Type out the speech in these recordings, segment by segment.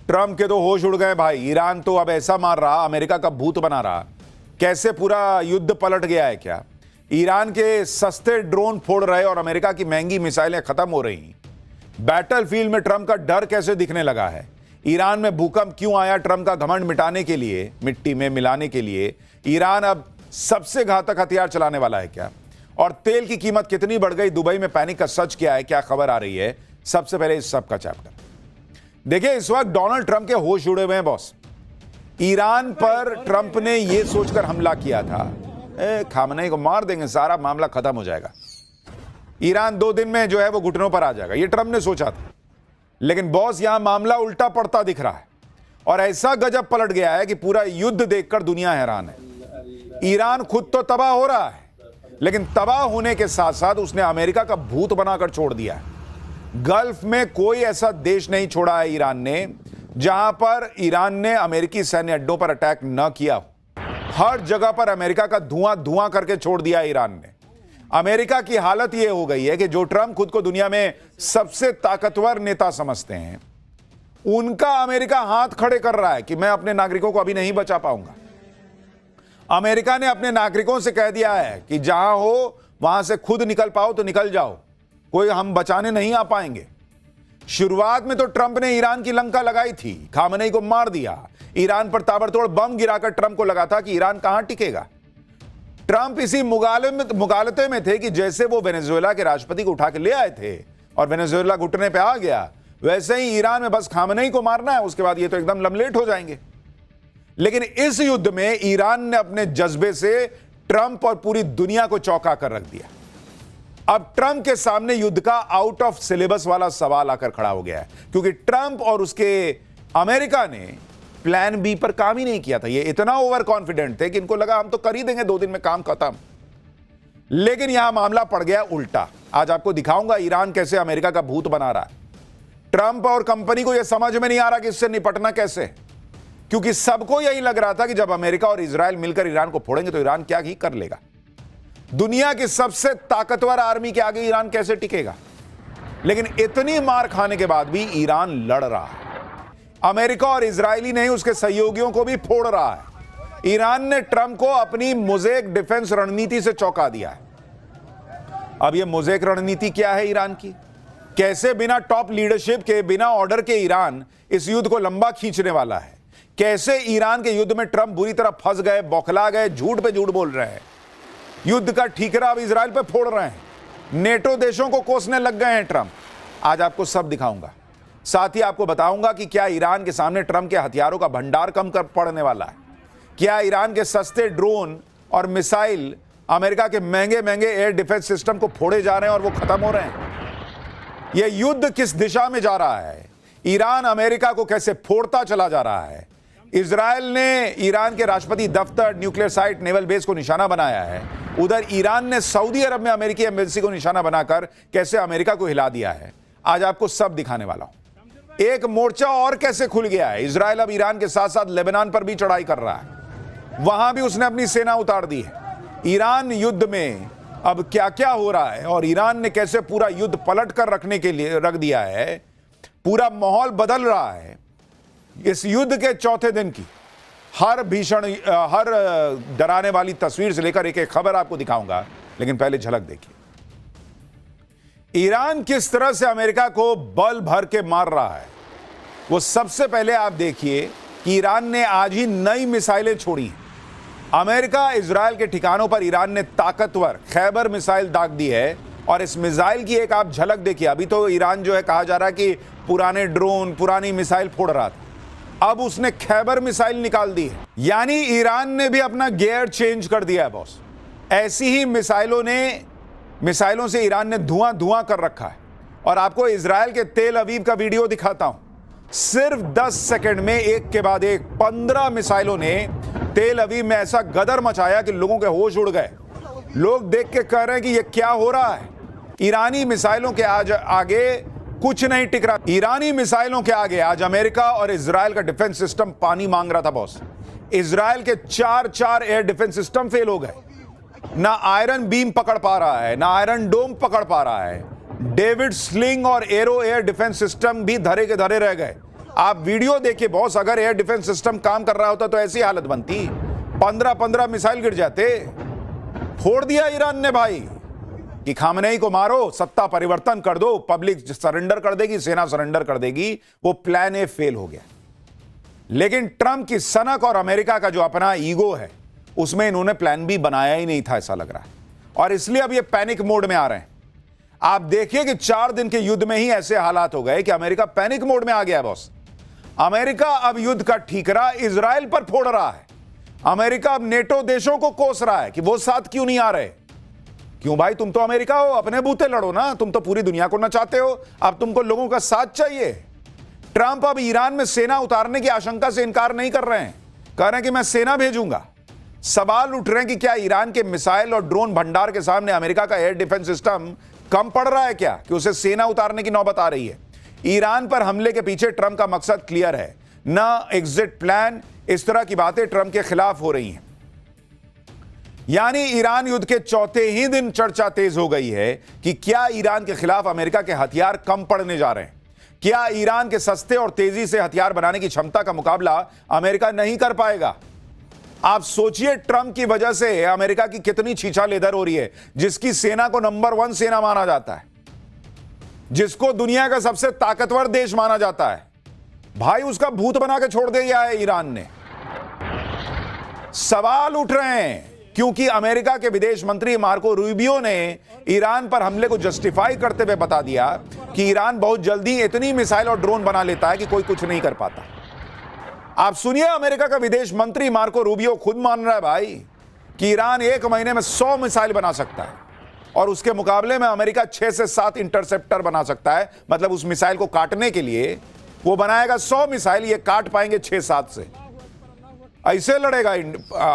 Trump के तो होश उड़ गए भाई। ईरान तो अब ऐसा मार रहा, अमेरिका का भूत बना रहा। कैसे पूरा युद्ध पलट गया है क्या? ईरान के सस्ते ड्रोन फोड़ रहे और अमेरिका की महंगी मिसाइलें खत्म हो रही। बैटलफील्ड में ट्रम्प का डर कैसे दिखने लगा है। ईरान में भूकंप क्यों आया? ट्रम्प का घमंड मिटाने के लिए, मिट्टी में मिलाने के लिए। ईरान अब सबसे घातक हथियार चलाने वाला है क्या? और तेल की कीमत कितनी बढ़ गई? दुबई में पैनिक का सच क्या है? क्या खबर आ रही है? सबसे पहले इस सब का चैप्टर देखिए। इस वक्त डोनाल्ड ट्रंप के होश उड़े हुए हैं बॉस। ईरान पर ट्रंप ने यह सोचकर हमला किया था, खामनेई को मार देंगे, सारा मामला खत्म हो जाएगा, ईरान 2 दिन में जो है वो घुटनों पर आ जाएगा। ये ट्रंप ने सोचा था। लेकिन बॉस यहां मामला उल्टा पड़ता दिख रहा है और ऐसा गजब पलट गया है कि पूरा युद्ध देखकर दुनिया हैरान है। ईरान खुद तो तबाह हो रहा है, लेकिन तबाह होने के साथ साथ उसने अमेरिका का भूत बनाकर छोड़ दिया है। गल्फ में कोई ऐसा देश नहीं छोड़ा है ईरान ने जहां पर ईरान ने अमेरिकी सैन्य अड्डों पर अटैक न किया। हर जगह पर अमेरिका का धुआं धुआं करके छोड़ दिया ईरान ने। अमेरिका की हालत यह हो गई है कि जो ट्रंप खुद को दुनिया में सबसे ताकतवर नेता समझते हैं, उनका अमेरिका हाथ खड़े कर रहा है कि मैं अपने नागरिकों को अभी नहीं बचा पाऊंगा। अमेरिका ने अपने नागरिकों से कह दिया है कि जहां हो वहां से खुद निकल पाओ तो निकल जाओ, कोई हम बचाने नहीं आ पाएंगे। शुरुआत में तो ट्रंप ने ईरान की लंका लगाई थी, खामनेई को मार दिया, ईरान पर ताबड़तोड़ बम गिराकर ट्रंप को लगा था कि ईरान कहां टिकेगा। ट्रंप इसी मुगालते में थे कि जैसे वो वेनेजुएला के राष्ट्रपति को उठा के ले आए थे और वेनेजुएला घुटने पे आ गया, वैसे ही ईरान में बस खामनेई को मारना है, उसके बाद ये तो एकदम लमलेट हो जाएंगे। लेकिन इस युद्ध में ईरान ने अपने जज्बे से ट्रंप और पूरी दुनिया को चौंका कर रख दिया। अब ट्रंप के सामने युद्ध का आउट ऑफ सिलेबस वाला सवाल आकर खड़ा हो गया है, क्योंकि ट्रंप और उसके अमेरिका ने प्लान बी पर काम ही नहीं किया था। ये इतना ओवर कॉन्फिडेंट थे कि इनको लगा हम तो कर ही देंगे 2 दिन में काम खत्म। लेकिन यहां मामला पड़ गया उल्टा। आज आपको दिखाऊंगा ईरान कैसे अमेरिका का भूत बना रहा है। ट्रंप और कंपनी को यह समझ में नहीं आ रहा कि इससे निपटना कैसे, क्योंकि सबको यही लग रहा था कि जब अमेरिका और इजराइल मिलकर ईरान को फोड़ेंगे तो ईरान क्या ही कर लेगा। दुनिया की सबसे ताकतवर आर्मी के आगे ईरान कैसे टिकेगा। लेकिन इतनी मार खाने के बाद भी ईरान लड़ रहा है। अमेरिका और इजरायली नहीं, उसके सहयोगियों को भी फोड़ रहा है। ईरान ने ट्रंप को अपनी मोज़ेक डिफेंस रणनीति से चौंका दिया है। अब यह मोज़ेक रणनीति क्या है ईरान की? कैसे बिना टॉप लीडरशिप के, बिना ऑर्डर के ईरान इस युद्ध को लंबा खींचने वाला है? कैसे ईरान के युद्ध में ट्रंप बुरी तरह फंस गए, बौखला गए, झूठ पे झूठ बोल रहे हैं, युद्ध का ठीकरा अब इजराइल पे फोड़ रहे हैं, नेटो देशों को कोसने लग गए हैं ट्रंप। आज आपको सब दिखाऊंगा। साथ ही आपको बताऊंगा कि क्या ईरान के सामने ट्रंप के हथियारों का भंडार कम कर पड़ने वाला है। क्या ईरान के सस्ते ड्रोन और मिसाइल अमेरिका के महंगे महंगे एयर डिफेंस सिस्टम को फोड़े जा रहे हैं और वो खत्म हो रहे हैं। यह युद्ध किस दिशा में जा रहा है? ईरान अमेरिका को कैसे फोड़ता चला जा रहा है? इजराइल ने ईरान के राष्ट्रपति दफ्तर, न्यूक्लियर साइट, नेवल बेस को निशाना बनाया है। उधर ईरान ने सऊदी अरब में अमेरिकी एम्बेसी को निशाना बनाकर कैसे अमेरिका को हिला दिया है। आज आपको सब दिखाने वाला हूं। एक मोर्चा और कैसे खुल गया है। इजराइल अब ईरान के साथ साथ लेबनान पर भी चढ़ाई कर रहा है, वहां भी उसने अपनी सेना उतार दी है। ईरान युद्ध में अब क्या क्या हो रहा है और ईरान ने कैसे पूरा युद्ध पलट कर रखने के लिए रख दिया है, पूरा माहौल बदल रहा है। इस युद्ध के चौथे दिन की हर भीषण, हर डराने वाली तस्वीर से लेकर एक एक खबर आपको दिखाऊंगा। लेकिन पहले झलक देखिए ईरान किस तरह से अमेरिका को बल भर के मार रहा है। वो सबसे पहले आप देखिए कि ईरान ने आज ही नई मिसाइलें छोड़ी। अमेरिका इजराइल के ठिकानों पर ईरान ने ताकतवर खैबर मिसाइल दाग दी है और इस मिसाइल की एक आप झलक देखिए। अभी तो ईरान जो है कहा जा रहा है कि पुराने ड्रोन, पुरानी मिसाइल फोड़ रहा था, अब उसने खैबर मिसाइल निकाल दी है। यानी ईरान ने भी अपना गियर चेंज कर दिया है बॉस। ऐसी ही मिसाइलों से ईरान ने धुआं धुआं कर रखा है। और आपको इजराइल के तेल अवीव का वीडियो दिखाता हूं। सिर्फ 10 सेकंड में एक के बाद एक 15 मिसाइलों ने तेल अवीव में ऐसा गदर मचाया कि लोगों के होश उड़ गए। लोग देख के कह रहे हैं कि यह क्या हो रहा है। ईरानी मिसाइलों के आज आगे कुछ नहीं टिक रहा। ईरानी मिसाइलों के आगे आज अमेरिका और इजराइल का डिफेंस सिस्टम पानी मांग रहा था बॉस। इजराइल के 4 एयर डिफेंस सिस्टम फेल हो गए। ना आयरन बीम पकड़ पा रहा है, ना आयरन डोम पकड़ पा रहा है। डेविड स्लिंग और एरो एयर डिफेंस सिस्टम भी धरे के धरे रह गए। आप वीडियो देखिए बॉस, अगर एयर डिफेंस सिस्टम काम कर रहा होता तो ऐसी हालत बनती, 15-15 मिसाइल गिर जाते। फोड़ दिया ईरान ने भाई कि खामनेई को मारो, सत्ता परिवर्तन कर दो, पब्लिक सरेंडर कर देगी, सेना सरेंडर कर देगी। वो प्लान ए फेल हो गया। लेकिन ट्रंप की सनक और अमेरिका का जो अपना ईगो है, उसमें इन्होंने प्लान बी बनाया ही नहीं था, ऐसा लग रहा है। और इसलिए अब ये पैनिक मोड में आ रहे हैं। आप देखिए कि 4 दिन के युद्ध में ही ऐसे हालात हो गए कि अमेरिका पैनिक मोड में आ गया है बॉस। अमेरिका अब युद्ध का ठीकरा इजराइल पर फोड़ रहा है। अमेरिका अब नेटो देशों को कोस रहा है कि वो साथ क्यों नहीं आ रहे। क्यों भाई, तुम तो अमेरिका हो, अपने बूते लड़ो ना, तुम तो पूरी दुनिया को नचाते हो, अब तुमको लोगों का साथ चाहिए। ट्रंप अब ईरान में सेना उतारने की आशंका से इनकार नहीं कर रहे हैं, कह रहे हैं कि मैं सेना भेजूंगा। सवाल उठ रहे हैं कि क्या ईरान के मिसाइल और ड्रोन भंडार के सामने अमेरिका का एयर डिफेंस सिस्टम कम पड़ रहा है क्या, कि उसे सेना उतारने की नौबत आ रही है। ईरान पर हमले के पीछे ट्रंप का मकसद क्लियर है, ना एग्जिट प्लान। इस तरह की बातें ट्रंप के खिलाफ हो रही हैं। यानी ईरान युद्ध के चौथे ही दिन चर्चा तेज हो गई है कि क्या ईरान के खिलाफ अमेरिका के हथियार कम पड़ने जा रहे हैं। क्या ईरान के सस्ते और तेजी से हथियार बनाने की क्षमता का मुकाबला अमेरिका नहीं कर पाएगा। आप सोचिए, ट्रंप की वजह से अमेरिका की कितनी छीछा लेदर हो रही है, जिसकी सेना को नंबर 1 सेना माना जाता है, जिसको दुनिया का सबसे ताकतवर देश माना जाता है, भाई उसका भूत बना के छोड़ दिया है ईरान ने। सवाल उठ रहे हैं क्योंकि अमेरिका के विदेश मंत्री मार्को रूबियो ने ईरान पर हमले को जस्टिफाई करते हुए बता दिया कि ईरान बहुत जल्दी इतनी मिसाइल और ड्रोन बना लेता है कि कोई कुछ नहीं कर पाता। आप सुनिए, अमेरिका का विदेश मंत्री मार्को रूबियो खुद मान रहा है भाई कि ईरान 1 महीने में 100 मिसाइल बना सकता है, और उसके मुकाबले में अमेरिका 6 से 7 इंटरसेप्टर बना सकता है। मतलब उस मिसाइल को काटने के लिए वो बनाएगा 100 मिसाइल, ये काट पाएंगे 6-7 से। ऐसे लड़ेगा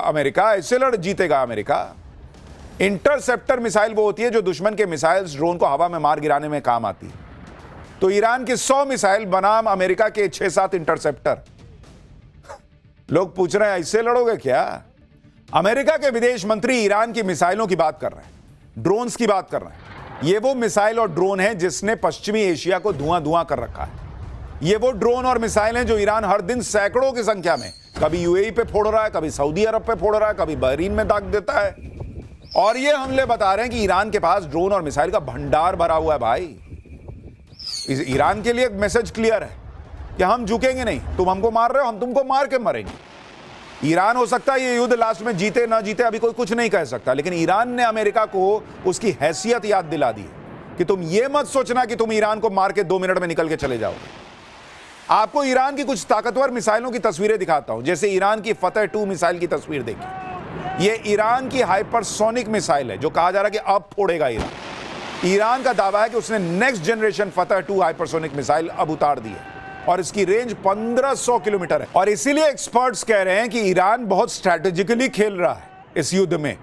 अमेरिका, ऐसे लड़ जीतेगा अमेरिका। इंटरसेप्टर मिसाइल वो होती है जो दुश्मन के मिसाइल्स ड्रोन को हवा में मार गिराने में काम आती है। तो ईरान की 100 मिसाइल बनाम अमेरिका के 6-7 इंटरसेप्टर। लोग पूछ रहे हैं ऐसे लड़ोगे क्या। अमेरिका के विदेश मंत्री ईरान की मिसाइलों की बात कर रहे हैं, ड्रोन्स की बात कर रहे हैं। ये वो मिसाइल और ड्रोन है जिसने पश्चिमी एशिया को धुआं धुआं कर रखा है। ये वो ड्रोन और मिसाइल हैं जो ईरान हर दिन सैकड़ों की संख्या में कभी यूएई पे फोड़ रहा है, कभी सऊदी अरब पे फोड़ रहा है, कभी बहरीन में दाग देता है। और ये हमले बता रहे हैं कि ईरान के पास ड्रोन और मिसाइल का भंडार भरा हुआ है भाई। ईरान के लिए एक मैसेज क्लियर है कि हम झुकेंगे नहीं, तुम हमको मार रहे हो, हम तुमको मार के मरेंगे। ईरान हो सकता है ये युद्ध लास्ट में जीते ना जीते, अभी कोई कुछ नहीं कह सकता, लेकिन ईरान ने अमेरिका को उसकी हैसियत याद दिला दी कि तुम ये मत सोचना कि तुम ईरान को मार के 2 मिनट में निकल के चले जाओगे। आपको ईरान की कुछ ताकतवर मिसाइलों की तस्वीरें दिखाता हूं। जैसे ईरान की फतेह 2 मिसाइल की तस्वीर देखिए। ये ईरान की हाइपरसोनिक मिसाइल है जो कहा जा रहा है कि अब फोड़ेगा ईरान। ईरान का दावा है कि उसने नेक्स्ट जनरेशन फतेह 2 हाइपरसोनिक मिसाइल अब उतार दी है और इसकी रेंज 1500 किलोमीटर है। और इसीलिए एक्सपर्ट्स कह रहे हैं कि ईरान बहुत स्ट्रैटेजिकली खेल रहा है इस युद्ध में।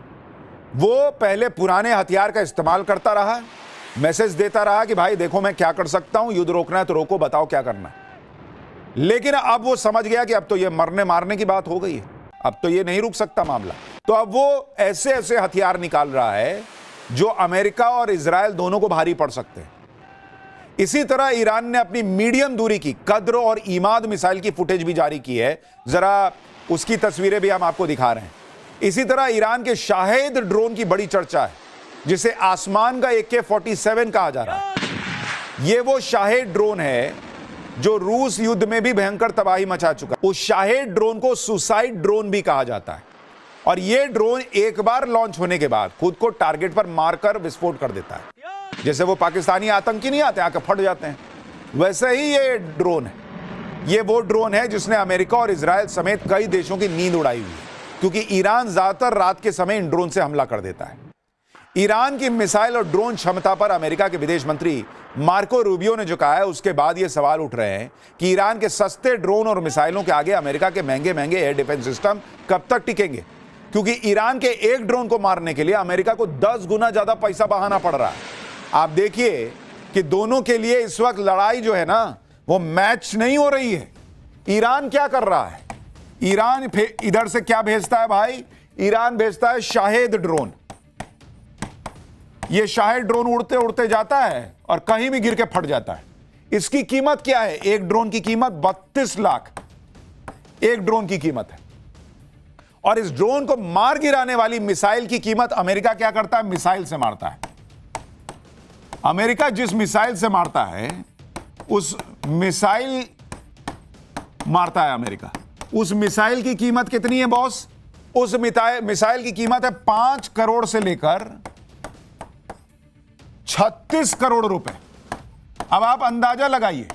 वो पहले पुराने हथियार का इस्तेमाल करता रहा, मैसेज देता रहा कि भाई देखो मैं क्या कर सकता हूं, युद्ध रोकना है तो रोको, बताओ क्या करना है। लेकिन अब वो समझ गया कि अब तो ये मरने मारने की बात हो गई है, अब तो ये नहीं रुक सकता मामला। तो अब वो ऐसे ऐसे हथियार निकाल रहा है जो अमेरिका और इजराइल दोनों को भारी पड़ सकते हैं। इसी तरह ईरान ने अपनी मीडियम दूरी की कद्र और ईमाद मिसाइल की फुटेज भी जारी की है, जरा उसकी तस्वीरें भी हम आपको दिखा रहे हैं। इसी तरह ईरान के शाहेद ड्रोन की बड़ी चर्चा है, जिसे आसमान का AK-47 कहा जा रहा है। ये वो शाहेद ड्रोन है जो रूस युद्ध में भी भयंकर तबाही मचा चुका है। उस शाहेद ड्रोन को सुसाइड ड्रोन भी कहा जाता है, और यह ड्रोन एक बार लॉन्च होने के बाद खुद को टारगेट पर मारकर विस्फोट कर देता है। जैसे वो पाकिस्तानी आतंकी नहीं आते आकर फट जाते हैं, वैसे ही ये ड्रोन है। ये वो ड्रोन है जिसने अमेरिका और इजराइल समेत कई देशों की नींद उड़ाई हुई है, क्योंकि ईरान ज्यादातर रात के समय इन ड्रोन से हमला कर देता है। ईरान की मिसाइल और ड्रोन क्षमता पर अमेरिका के विदेश मंत्री मार्को रूबियो ने जो कहा है, उसके बाद ये सवाल उठ रहे हैं कि ईरान के सस्ते ड्रोन और मिसाइलों के आगे अमेरिका के महंगे महंगे एयर डिफेंस सिस्टम कब तक टिकेंगे, क्योंकि ईरान के एक ड्रोन को मारने के लिए अमेरिका को 10 गुना ज्यादा पैसा बहाना पड़ रहा है। आप देखिए कि दोनों के लिए इस वक्त लड़ाई जो है ना, वो मैच नहीं हो रही है। ईरान क्या कर रहा है, ईरान इधर से क्या भेजता है भाई, ईरान भेजता है शाहेद ड्रोन। ये शाहेद ड्रोन उड़ते उड़ते जाता है और कहीं भी गिर के फट जाता है। इसकी कीमत क्या है? एक ड्रोन की कीमत 32 लाख एक ड्रोन की कीमत है। और इस ड्रोन को मार गिराने वाली मिसाइल की कीमत अमेरिका क्या करता है? मिसाइल से मारता है। अमेरिका जिस मिसाइल से मारता है उस मिसाइल मारता है अमेरिका, उस मिसाइल की कीमत कितनी है बॉस? उस मिसाइल की कीमत है 5 करोड़ से लेकर 36 करोड़ रुपए। अब आप अंदाजा लगाइए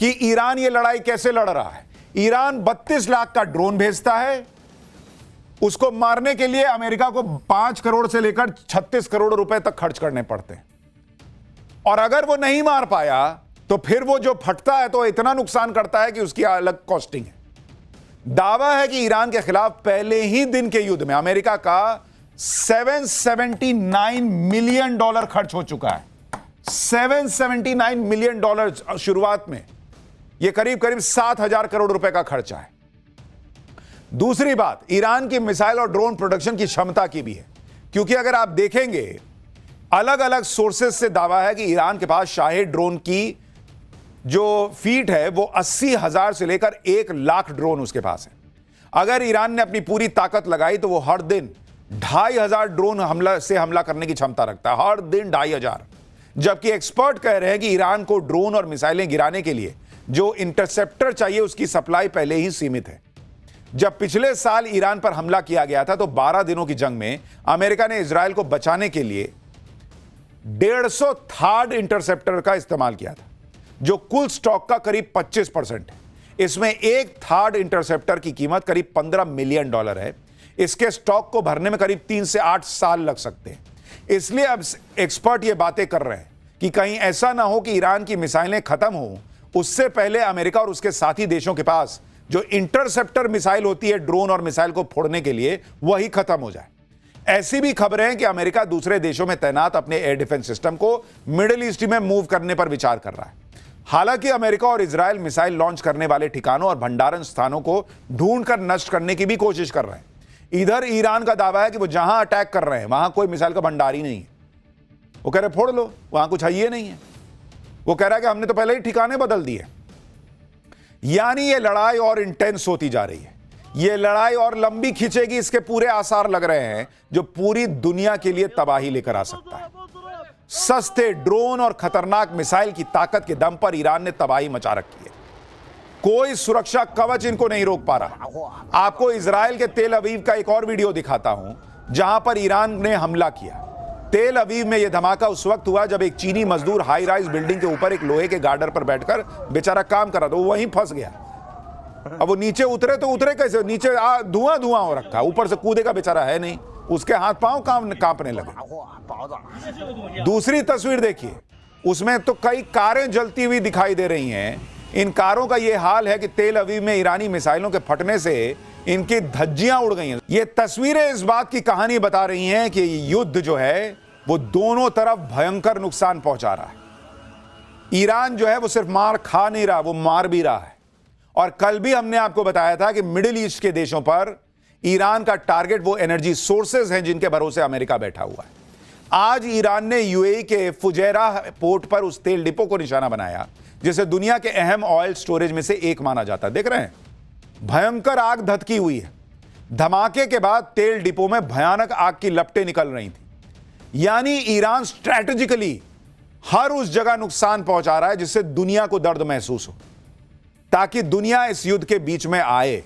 कि ईरान ये लड़ाई कैसे लड़ रहा है। ईरान 32 लाख का ड्रोन भेजता है, उसको मारने के लिए अमेरिका को 5 करोड़ से लेकर 36 करोड़ रुपए तक खर्च करने पड़ते हैं। और अगर वो नहीं मार पाया तो फिर वो जो फटता है तो इतना नुकसान करता है कि उसकी अलग कॉस्टिंग है। दावा है कि ईरान के खिलाफ पहले ही दिन के युद्ध में अमेरिका का $779 मिलियन खर्च हो चुका है। $779 मिलियन शुरुआत में, यह करीब करीब 7,000 करोड़ रुपए का खर्चा है। दूसरी बात, ईरान की मिसाइल और ड्रोन प्रोडक्शन की क्षमता की भी है, क्योंकि अगर आप देखेंगे अलग अलग सोर्सेस से दावा है कि ईरान के पास शाहिद ड्रोन की जो फीट है वो 80,000 से लेकर 1 लाख ड्रोन उसके पास है। अगर ईरान ने अपनी पूरी ताकत लगाई तो वो हर दिन 2,500 ड्रोन हमला करने की क्षमता रखता है, हर दिन 2,500। जबकि एक्सपर्ट कह रहे हैं कि ईरान को ड्रोन और मिसाइलें गिराने के लिए जो इंटरसेप्टर चाहिए उसकी सप्लाई पहले ही सीमित है। जब पिछले साल ईरान पर हमला किया गया था तो 12 दिनों की जंग में अमेरिका ने इजराइल को बचाने के लिए 150 थर्ड इंटरसेप्टर का इस्तेमाल किया था, जो कुल स्टॉक का करीब 25% है। इसमें एक थर्ड इंटरसेप्टर की कीमत करीब $15 मिलियन है। इसके स्टॉक को भरने में करीब 3 से 8 साल लग सकते हैं। इसलिए अब एक्सपर्ट ये बातें कर रहे हैं कि कहीं ऐसा ना हो कि ईरान की मिसाइलें खत्म हो, उससे पहले अमेरिका और उसके साथी देशों के पास जो इंटरसेप्टर मिसाइल होती है ड्रोन और मिसाइल को फोड़ने के लिए, वही खत्म हो जाए। ऐसी भी खबरें हैं कि अमेरिका दूसरे देशों में तैनात अपने एयर डिफेंस सिस्टम को मिडिल ईस्ट में मूव करने पर विचार कर रहा है। हालांकि अमेरिका और इजराइल मिसाइल लॉन्च करने वाले ठिकानों और भंडारण स्थानों को ढूंढकर नष्ट करने की भी कोशिश कर रहे हैं। इधर ईरान का दावा है कि वो जहां अटैक कर रहे हैं वहां कोई मिसाइल का भंडार ही नहीं है। वो कह रहे फोड़ लो, वहां कुछ है ही नहीं है। वो कह रहा है कि हमने तो पहले ही ठिकाने बदल दिए। यानी ये लड़ाई और इंटेंस होती जा रही है, ये लड़ाई और लंबी खिंचेगी, इसके पूरे आसार लग रहे हैं, जो पूरी दुनिया के लिए तबाही लेकर आ सकता है। सस्ते ड्रोन और खतरनाक मिसाइल की ताकत के दम पर ईरान ने तबाही मचा रखी है। कोई सुरक्षा कवच इनको नहीं रोक पा रहा। आपको इजराइल के तेल अवीव का एक और वीडियो दिखाता हूं, जहां पर ईरान ने हमला किया। तेल अवीव में यह धमाका उस वक्त हुआ जब एक चीनी मजदूर हाई राइज बिल्डिंग के ऊपर एक लोहे के गार्डर पर बैठकर बेचारा काम कर रहा था, वो वहीं फंस गया। अब वो नीचे उतरे तो उतरे कैसे? नीचे धुआं धुआं हो रखा, ऊपर से कूदेगा बेचारा है नहीं, उसके हाथ पांव कांपने लगे। दूसरी तस्वीर देखिए, उसमें तो कई कारें जलती हुई दिखाई दे रही हैं। इन कारों का यह हाल है कि तेल अवीव में ईरानी मिसाइलों के फटने से इनकी धज्जियां उड़ गई हैं। ये तस्वीरें इस बात की कहानी बता रही हैं कि युद्ध जो है वो दोनों तरफ भयंकर नुकसान पहुंचा रहा है। ईरान जो है वो सिर्फ मार खा नहीं रहा, वो मार भी रहा है। और कल भी हमने आपको बताया था कि मिडिल ईस्ट के देशों पर ईरान का टारगेट वो एनर्जी सोर्सेज हैं जिनके भरोसे अमेरिका बैठा हुआ है। आज ईरान ने यूएई के फुजैरा पोर्ट पर उस तेल डिपो को निशाना बनाया जिसे दुनिया के अहम ऑयल स्टोरेज में से एक माना जाता है। देख रहे हैं, भयंकर आग धधकी हुई है। धमाके के बाद तेल डिपो में भयानक आग की लपटें निकल रही थी। यानी ईरान स्ट्रैटेजिकली हर उस जगह नुकसान पहुंचा रहा है जिससे दुनिया को दर्द महसूस हो, ताकि दुनिया इस युद्ध के बीच में आए।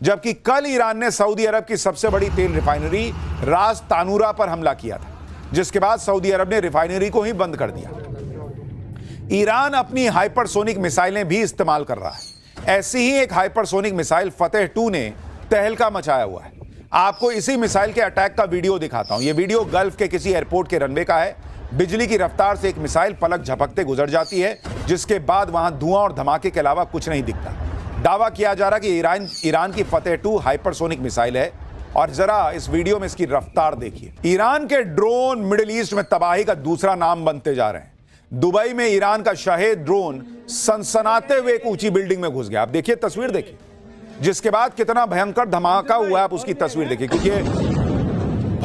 जबकि कल ईरान ने सऊदी अरब की सबसे बड़ी तेल रिफाइनरी रास तानूरा पर हमला किया था, जिसके बाद सऊदी अरब ने रिफाइनरी को ही बंद कर दिया। ईरान अपनी हाइपरसोनिक मिसाइलें भी इस्तेमाल कर रहा है। ऐसी ही एक हाइपरसोनिक मिसाइल फतेह 2 ने तहलका मचाया हुआ है। आपको इसी मिसाइल के अटैक का वीडियो दिखाता हूं। यह वीडियो गल्फ के किसी एयरपोर्ट के रनवे का है। बिजली की रफ्तार से एक मिसाइल पलक झपकते गुजर जाती है, जिसके बाद वहां धुआं और धमाके के अलावा कुछ नहीं दिखता। दावा किया जा रहा कि ईरान की फतेह 2 हाइपरसोनिक मिसाइल है। और जरा इस वीडियो में इसकी रफ्तार देखिए। ईरान के ड्रोन मिडिल ईस्ट में तबाही का दूसरा नाम बनते जा रहे हैं। दुबई में ईरान का शाहिद ड्रोन सनसनाते हुए एक ऊंची बिल्डिंग में घुस गया। आप देखिए, तस्वीर देखिए, जिसके बाद कितना भयंकर धमाका हुआ है। आप उसकी तस्वीर देखिए, क्योंकि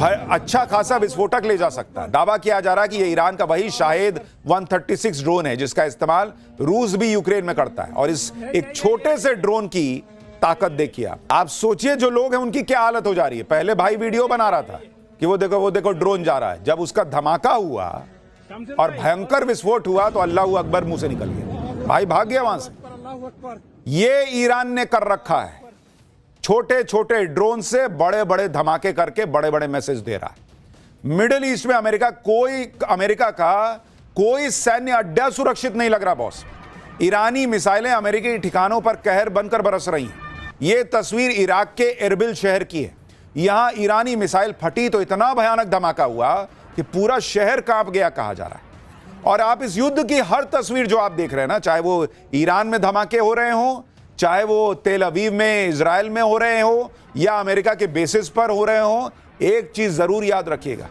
अच्छा खासा विस्फोटक ले जा सकता है। दावा किया जा रहा है कि यह ईरान का वही शाहेद 136 ड्रोन है जिसका इस्तेमाल रूस भी यूक्रेन में करता है। और इस एक छोटे से ड्रोन की ताकत देखिए आप सोचिए जो लोग हैं उनकी क्या हालत हो जा रही है। पहले भाई वीडियो बना रहा था कि वो देखो ड्रोन जा रहा है, जब उसका धमाका हुआ और भयंकर विस्फोट हुआ तो अल्लाह अकबर मुंह से निकल गया, भाई भाग गया वहां से। ये ईरान ने कर रखा है, छोटे छोटे ड्रोन से बड़े बड़े धमाके करके बड़े बड़े मैसेज दे रहा है। मिडिल ईस्ट में अमेरिका का कोई सैन्य अड्डा सुरक्षित नहीं लग रहा बॉस। ईरानी मिसाइलें अमेरिकी ठिकानों पर कहर बनकर बरस रही हैं। यह तस्वीर इराक के एरबिल शहर की है। यहां ईरानी मिसाइल फटी तो इतना भयानक धमाका हुआ कि पूरा शहर कांप गया कहा जा रहा है। और आप इस युद्ध की हर तस्वीर जो आप देख रहे हैं ना, चाहे वो ईरान में धमाके हो रहे हों, चाहे वो तेल अवीव में इजराइल में हो रहे हो या अमेरिका के बेसिस पर हो रहे हो, एक चीज जरूर याद रखिएगा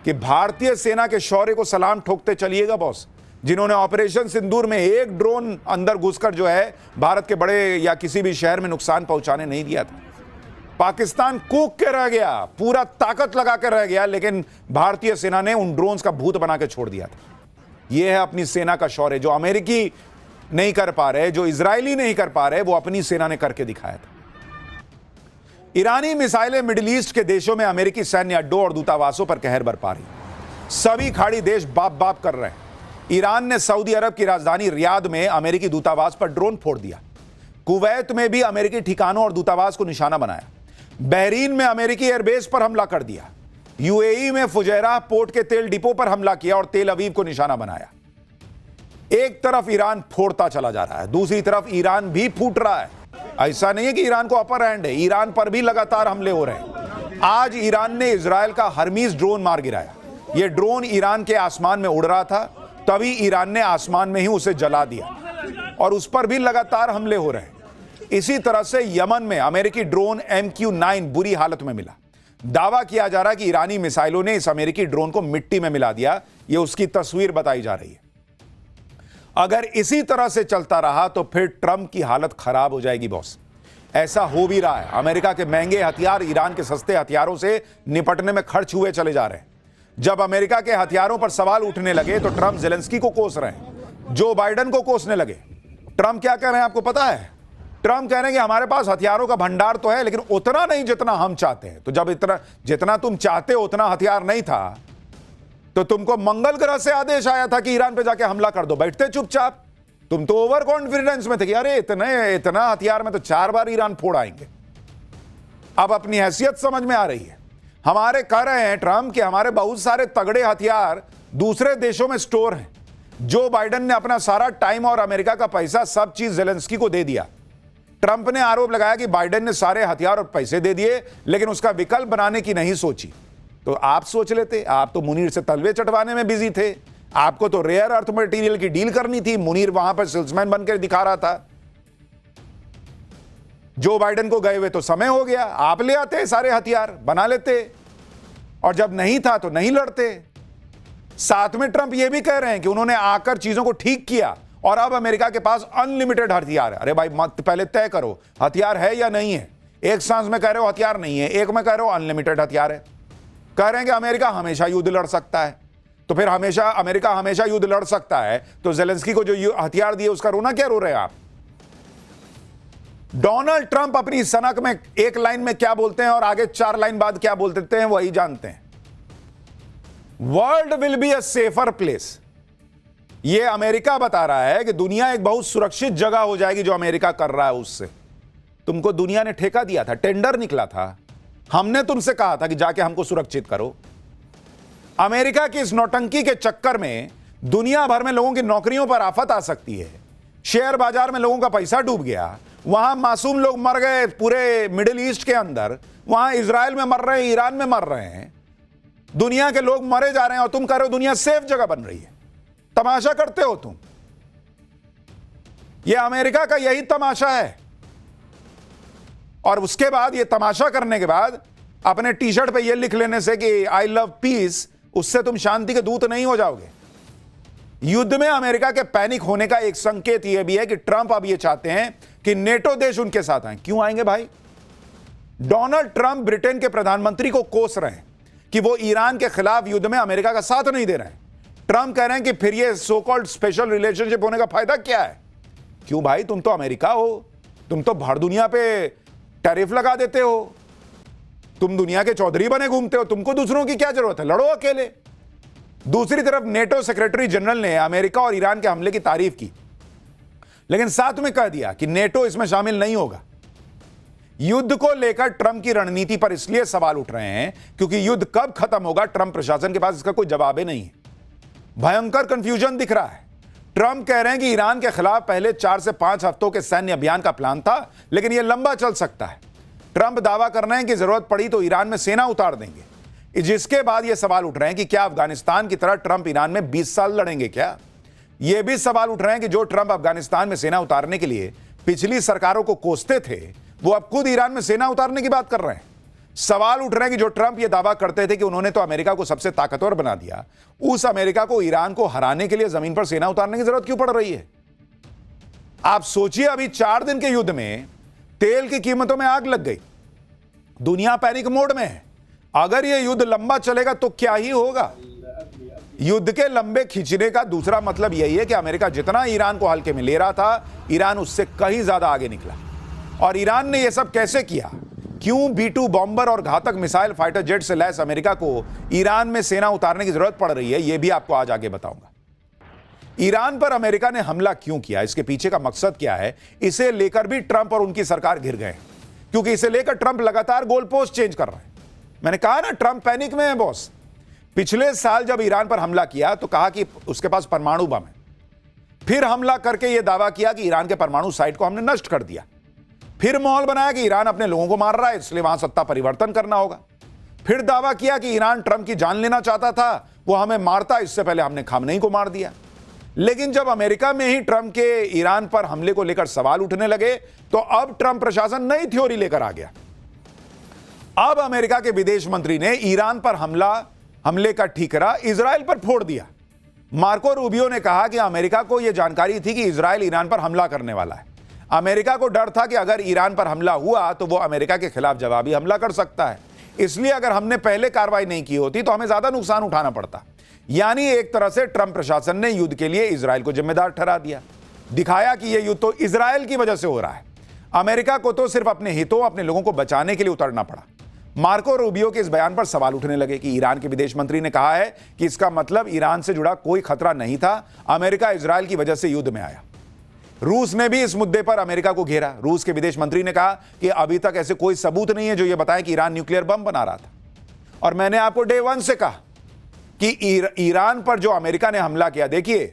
कि भारतीय सेना के शौर्य को सलाम ठोकते चलिएगा बॉस, जिन्होंने ऑपरेशन सिंदूर में एक ड्रोन अंदर घुसकर जो है भारत के बड़े या किसी भी शहर में नुकसान पहुंचाने नहीं दिया था। पाकिस्तान कूक के रह गया, पूरा ताकत लगा के रह गया, लेकिन भारतीय सेना ने उन ड्रोन्स का भूत बना के छोड़ दिया था। यह है अपनी सेना का शौर्य, जो अमेरिकी नहीं कर पा रहे, जो इजरायली नहीं कर पा रहे, वो अपनी सेना ने करके दिखाया था। ईरानी मिसाइलें मिडिल ईस्ट के देशों में अमेरिकी सैन्य अड्डों और दूतावासों पर कहर बरपा रही। सभी खाड़ी देश बाप बाप कर रहे हैं। ईरान ने सऊदी अरब की राजधानी रियाद में अमेरिकी दूतावास पर ड्रोन फोड़ दिया। कुवैत में भी अमेरिकी ठिकानों और दूतावास को निशाना बनाया। बहरीन में अमेरिकी एयरबेस पर हमला कर दिया। यूएई में फुजैरा पोर्ट के तेल डिपो पर हमला किया और तेल अवीव को निशाना बनाया। एक तरफ ईरान फोड़ता चला जा रहा है, दूसरी तरफ ईरान भी फूट रहा है। ऐसा नहीं है कि ईरान को अपर हैंड है, ईरान पर भी लगातार हमले हो रहे हैं। आज ईरान ने इजराइल का हर्मीज ड्रोन मार गिराया। यह ड्रोन ईरान के आसमान में उड़ रहा था, तभी ईरान ने आसमान में ही उसे जला दिया और उस पर भी लगातार हमले हो रहे हैं। इसी तरह से यमन में अमेरिकी ड्रोन MQ-9 बुरी हालत में मिला। दावा किया जा रहा है कि ईरानी मिसाइलों ने इस अमेरिकी ड्रोन को मिट्टी में मिला दिया। यह उसकी तस्वीर बताई जा रही है। अगर इसी तरह से चलता रहा तो फिर ट्रंप की हालत खराब हो जाएगी बॉस। ऐसा हो भी रहा है। अमेरिका के महंगे हथियार ईरान के सस्ते हथियारों से निपटने में खर्च हुए चले जा रहे हैं। जब अमेरिका के हथियारों पर सवाल उठने लगे तो ट्रंप जेलेंस्की को कोस रहे हैं, जो बाइडेन को कोसने लगे। ट्रंप क्या कह रहे हैं आपको पता है? ट्रंप कह रहे हैं कि हमारे पास हथियारों का भंडार तो है, लेकिन उतना नहीं जितना हम चाहते हैं। तो जब जितना तुम चाहते हो उतना हथियार नहीं था तो तुमको मंगल ग्रह से आदेश आया था कि ईरान पे जाके हमला कर दो, बैठते चुपचाप। तुम तो ओवर कॉन्फिडेंस में थे कि अरे इतना हथियार में तो 4 बार ईरान फोड़ आएंगे। अब अपनी हैसियत समझ में आ रही है। हमारे कह रहे हैं ट्रंप कि हमारे बहुत सारे तगड़े हथियार दूसरे देशों में स्टोर हैं। जो बाइडेन ने अपना सारा टाइम और अमेरिका का पैसा सब चीज जेलेंस्की को दे दिया। ट्रंप ने आरोप लगाया कि बाइडेन ने सारे हथियार और पैसे दे दिए, लेकिन उसका विकल्प बनाने की नहीं सोची। तो आप सोच लेते, आप तो मुनीर से तलवे चटवाने में बिजी थे। आपको तो रेयर अर्थ मटेरियल की डील करनी थी। मुनीर वहां पर सेल्समैन बनकर दिखा रहा था। जो बाइडेन को गए हुए तो समय हो गया, आप ले आते सारे हथियार बना लेते, और जब नहीं था तो नहीं लड़ते। साथ में ट्रंप ये भी कह रहे हैं कि उन्होंने आकर चीजों को ठीक किया और अब अमेरिका के पास अनलिमिटेड हथियार है। अरे भाई मत पहले तय करो हथियार है या नहीं है। एक सांस में कह रहे हो हथियार नहीं है, एक में कह रहे हो अनलिमिटेड हथियार है। कह रहे हैं कि अमेरिका हमेशा युद्ध लड़ सकता है। तो फिर अमेरिका हमेशा युद्ध लड़ सकता है तो जेलेंस्की को जो हथियार दिए उसका रोना क्या रो रहे हैं आप? डोनाल्ड ट्रंप अपनी सनक में एक लाइन में क्या बोलते हैं और आगे 4 लाइन बाद क्या बोल देते हैं वही जानते हैं। World will be a safer place. यह अमेरिका बता रहा है कि दुनिया एक बहुत सुरक्षित जगह हो जाएगी जो अमेरिका कर रहा है उससे। तुमको दुनिया ने ठेका दिया था, टेंडर निकला था। हमने तुमसे कहा था कि जाके हमको सुरक्षित करो। अमेरिका की इस नौटंकी के चक्कर में दुनिया भर में लोगों की नौकरियों पर आफत आ सकती है। शेयर बाजार में लोगों का पैसा डूब गया, वहां मासूम लोग मर गए पूरे मिडिल ईस्ट के अंदर, वहां इजराइल में मर रहे हैं, ईरान में मर रहे हैं, दुनिया के लोग मरे जा रहे हैं और तुम कह रहे हो दुनिया सेफ जगह बन रही है। तमाशा करते हो तुम। यह अमेरिका का यही तमाशा है। और उसके बाद यह तमाशा करने के बाद अपने टी शर्ट पे यह लिख लेने से कि आई लव पीस, उससे तुम शांति के दूत नहीं हो जाओगे। युद्ध में अमेरिका के पैनिक होने का एक संकेत यह भी है कि ट्रंप अब यह चाहते हैं कि नेटो देश उनके साथ आए। क्यों आएंगे भाई? डोनाल्ड ट्रंप ब्रिटेन के प्रधानमंत्री को कोस रहे हैं कि वो ईरान के खिलाफ युद्ध में अमेरिका का साथ नहीं दे रहे हैं। ट्रंप कह रहे हैं कि फिर ये सो कॉल्ड स्पेशल रिलेशनशिप होने का फायदा क्या है? क्यों भाई, तुम तो अमेरिका हो, तुम तो भर दुनिया पे टैरिफ लगा देते हो, तुम दुनिया के चौधरी बने घूमते हो, तुमको दूसरों की क्या जरूरत है, लड़ो अकेले। दूसरी तरफ नेटो सेक्रेटरी जनरल ने अमेरिका और ईरान के हमले की तारीफ की, लेकिन साथ में कह दिया कि नेटो इसमें शामिल नहीं होगा। युद्ध को लेकर ट्रंप की रणनीति पर इसलिए सवाल उठ रहे हैं क्योंकि युद्ध कब खत्म होगा, ट्रंप प्रशासन के पास इसका कोई जवाब ही नहीं है। भयंकर कंफ्यूजन दिख रहा है। ट्रंप कह रहे हैं कि ईरान के खिलाफ पहले 4 से 5 हफ्तों के सैन्य अभियान का प्लान था, लेकिन यह लंबा चल सकता है। ट्रंप दावा कर रहे हैं कि जरूरत पड़ी तो ईरान में सेना उतार देंगे, जिसके बाद यह सवाल उठ रहे हैं कि क्या अफगानिस्तान की तरह ट्रंप ईरान में 20 साल लड़ेंगे क्या? यह भी सवाल उठ रहे हैं कि जो ट्रंप अफगानिस्तान में सेना उतारने के लिए पिछली सरकारों को कोसते थे, वो अब खुद ईरान में सेना उतारने की बात कर रहे हैं। सवाल उठ रहे हैं कि जो ट्रंप ये दावा करते थे कि उन्होंने तो अमेरिका को सबसे ताकतवर बना दिया, उस अमेरिका को ईरान को हराने के लिए जमीन पर सेना उतारने की जरूरत क्यों पड़ रही है? आप सोचिए, अभी 4 दिन के युद्ध में तेल की कीमतों में आग लग गई, दुनिया पैनिक मोड में है। अगर यह युद्ध लंबा चलेगा तो क्या ही होगा? युद्ध के लंबे खींचने का दूसरा मतलब यही है कि अमेरिका जितना ईरान को हल्के में ले रहा था, ईरान उससे कहीं ज्यादा आगे निकला। और ईरान ने यह सब कैसे किया? क्यों B-2 बॉम्बर और घातक मिसाइल फाइटर जेट से लैस अमेरिका को ईरान में सेना उतारने की जरूरत पड़ रही है, यह भी आपको आज आगे बताऊंगा। ईरान पर अमेरिका ने हमला क्यों किया, इसके पीछे का मकसद क्या है, इसे लेकर भी ट्रंप और उनकी सरकार घिर गए, क्योंकि इसे लेकर ट्रंप लगातार गोल पोस्ट चेंज कर रहे हैं। मैंने कहा ना, ट्रंप पैनिक में है बॉस। पिछले साल जब ईरान पर हमला किया तो कहा कि उसके पास परमाणु बम है, फिर हमला करके यह दावा किया कि ईरान के परमाणु साइट को हमने नष्ट कर दिया, फिर माहौल बनाया कि ईरान अपने लोगों को मार रहा है इसलिए वहां सत्ता परिवर्तन करना होगा, फिर दावा किया कि ईरान ट्रंप की जान लेना चाहता था, वो हमें मारता, इससे पहले हमने खामनेई को मार दिया। लेकिन जब अमेरिका में ही ट्रंप के ईरान पर हमले को लेकर सवाल उठने लगे तो अब ट्रंप प्रशासन नई थ्योरी लेकर आ गया। अब अमेरिका के विदेश मंत्री ने ईरान पर हमले का ठीकरा इजराइल पर फोड़ दिया। मार्को रूबियो ने कहा कि अमेरिका को यह जानकारी थी कि इजराइल ईरान पर हमला करने वाला है। अमेरिका को डर था कि अगर ईरान पर हमला हुआ तो वो अमेरिका के खिलाफ जवाबी हमला कर सकता है, इसलिए अगर हमने पहले कार्रवाई नहीं की होती तो हमें ज्यादा नुकसान उठाना पड़ता। यानी एक तरह से ट्रंप प्रशासन ने युद्ध के लिए इजराइल को जिम्मेदार ठहरा दिया, दिखाया कि यह युद्ध तो इजराइल की वजह से हो रहा है। अमेरिका को तो सिर्फ अपने हितों, अपने लोगों को बचाने के लिए उतरना पड़ा। मार्को रूबियो के इस बयान पर सवाल उठने लगे कि ईरान के विदेश मंत्री ने कहा है कि इसका मतलब ईरान से जुड़ा कोई खतरा नहीं था, अमेरिका इजराइल की वजह से युद्ध में आया। रूस ने भी इस मुद्दे पर अमेरिका को घेरा। रूस के विदेश मंत्री ने कहा कि अभी तक ऐसे कोई सबूत नहीं है जो यह बताए कि ईरान न्यूक्लियर बम बना रहा था। और मैंने आपको डे 1 से कहा कि ईरान पर जो अमेरिका ने हमला किया, देखिए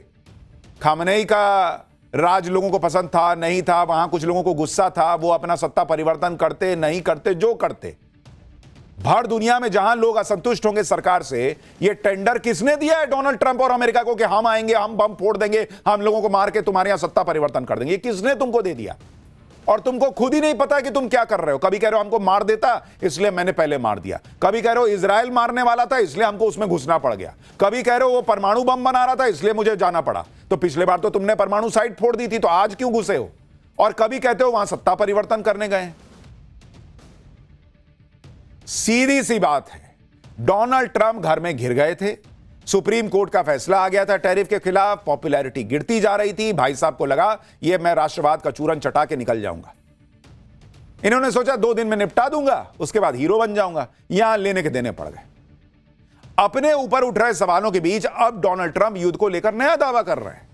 खामनेई का राज लोगों को पसंद था नहीं था, वहां कुछ लोगों को गुस्सा था, वो अपना सत्ता परिवर्तन करते नहीं करते जो करते, भर दुनिया में जहां लोग असंतुष्ट होंगे सरकार से, ये टेंडर किसने दिया है? डोनाल्ड ट्रंप और अमेरिका को कि हम आएंगे, हम बम फोड़ देंगे, हम लोगों को मार के तुम्हारे यहां सत्ता परिवर्तन कर देंगे। किसने तुमको दे दिया? और तुमको खुद ही नहीं पता कि तुम क्या कर रहे हो। कभी कह रहे हो हमको मार देता इसलिए मैंने पहले मार दिया, कभी कह रहे हो इजराइल मारने वाला था इसलिए हमको उसमें घुसना पड़ गया, कभी कह रहे हो वो परमाणु बम बना रहा था इसलिए मुझे जाना पड़ा। तो पिछले बार तो तुमने परमाणु साइट फोड़ दी थी, तो आज क्यों घुसे हो? और कभी कहते हो वहां सत्ता परिवर्तन करने गए। सीधी सी बात है, डोनाल्ड ट्रंप घर में घिर गए थे। सुप्रीम कोर्ट का फैसला आ गया था टैरिफ के खिलाफ, पॉपुलैरिटी गिरती जा रही थी। भाई साहब को लगा ये मैं राष्ट्रवाद का चूरन चटा के निकल जाऊंगा। इन्होंने सोचा 2 दिन में निपटा दूंगा, उसके बाद हीरो बन जाऊंगा। यहां लेने के देने पड़ गए। अपने ऊपर उठ रहे सवालों के बीच अब डोनाल्ड ट्रंप युद्ध को लेकर नया दावा कर रहे हैं।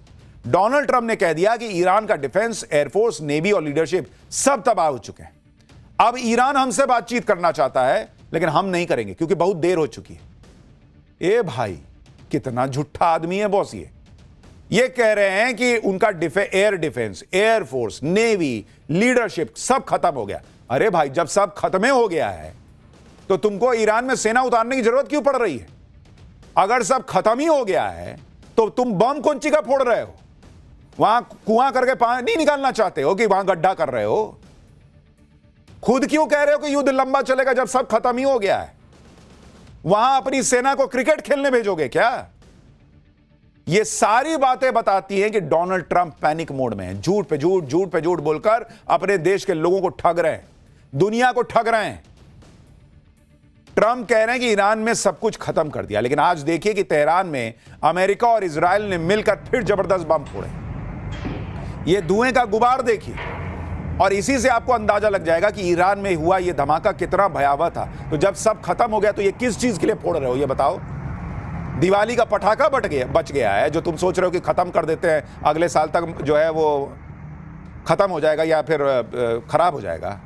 डोनाल्ड ट्रंप ने कह दिया कि ईरान का डिफेंस, एयरफोर्स, नेवी और लीडरशिप सब तबाह हो चुके हैं। अब ईरान हमसे बातचीत करना चाहता है लेकिन हम नहीं करेंगे क्योंकि बहुत देर हो चुकी है। ए भाई, कितना झूठा आदमी है बॉस। ये कह रहे हैं कि उनका air defence, air force, navy, leadership सब खत्म हो गया। अरे भाई, जब सब खत्म हो गया है तो तुमको ईरान में सेना उतारने की जरूरत क्यों पड़ रही है? अगर सब खत्म ही हो गया है तो तुम बम कौन ची का फोड़ रहे हो? वहां कुआं करके पानी निकालना चाहते हो कि वहां गड्ढा कर रहे हो? खुद क्यों कह रहे हो कि युद्ध लंबा चलेगा जब सब खत्म ही हो गया है? वहां अपनी सेना को क्रिकेट खेलने भेजोगे क्या? ये सारी बातें बताती हैं कि डोनाल्ड ट्रंप पैनिक मोड में है। झूठ पे झूठ, झूठ पे झूठ बोलकर अपने देश के लोगों को ठग रहे हैं, दुनिया को ठग रहे हैं। ट्रंप कह रहे हैं कि ईरान में सब कुछ खत्म कर दिया, लेकिन आज देखिए कि तेहरान में अमेरिका और इजराइल ने मिलकर फिर जबरदस्त बम फोड़े। ये धुएं का गुबार देखिए, और इसी से आपको अंदाजा लग जाएगा कि ईरान में हुआ ये धमाका कितना भयावह था। तो जब सब खत्म हो गया तो ये किस चीज के लिए फोड़ रहे हो, ये बताओ? दिवाली का पटाखा बच गया है जो तुम सोच रहे हो कि खत्म कर देते हैं, अगले साल तक जो है वो खत्म हो जाएगा या फिर खराब हो जाएगा।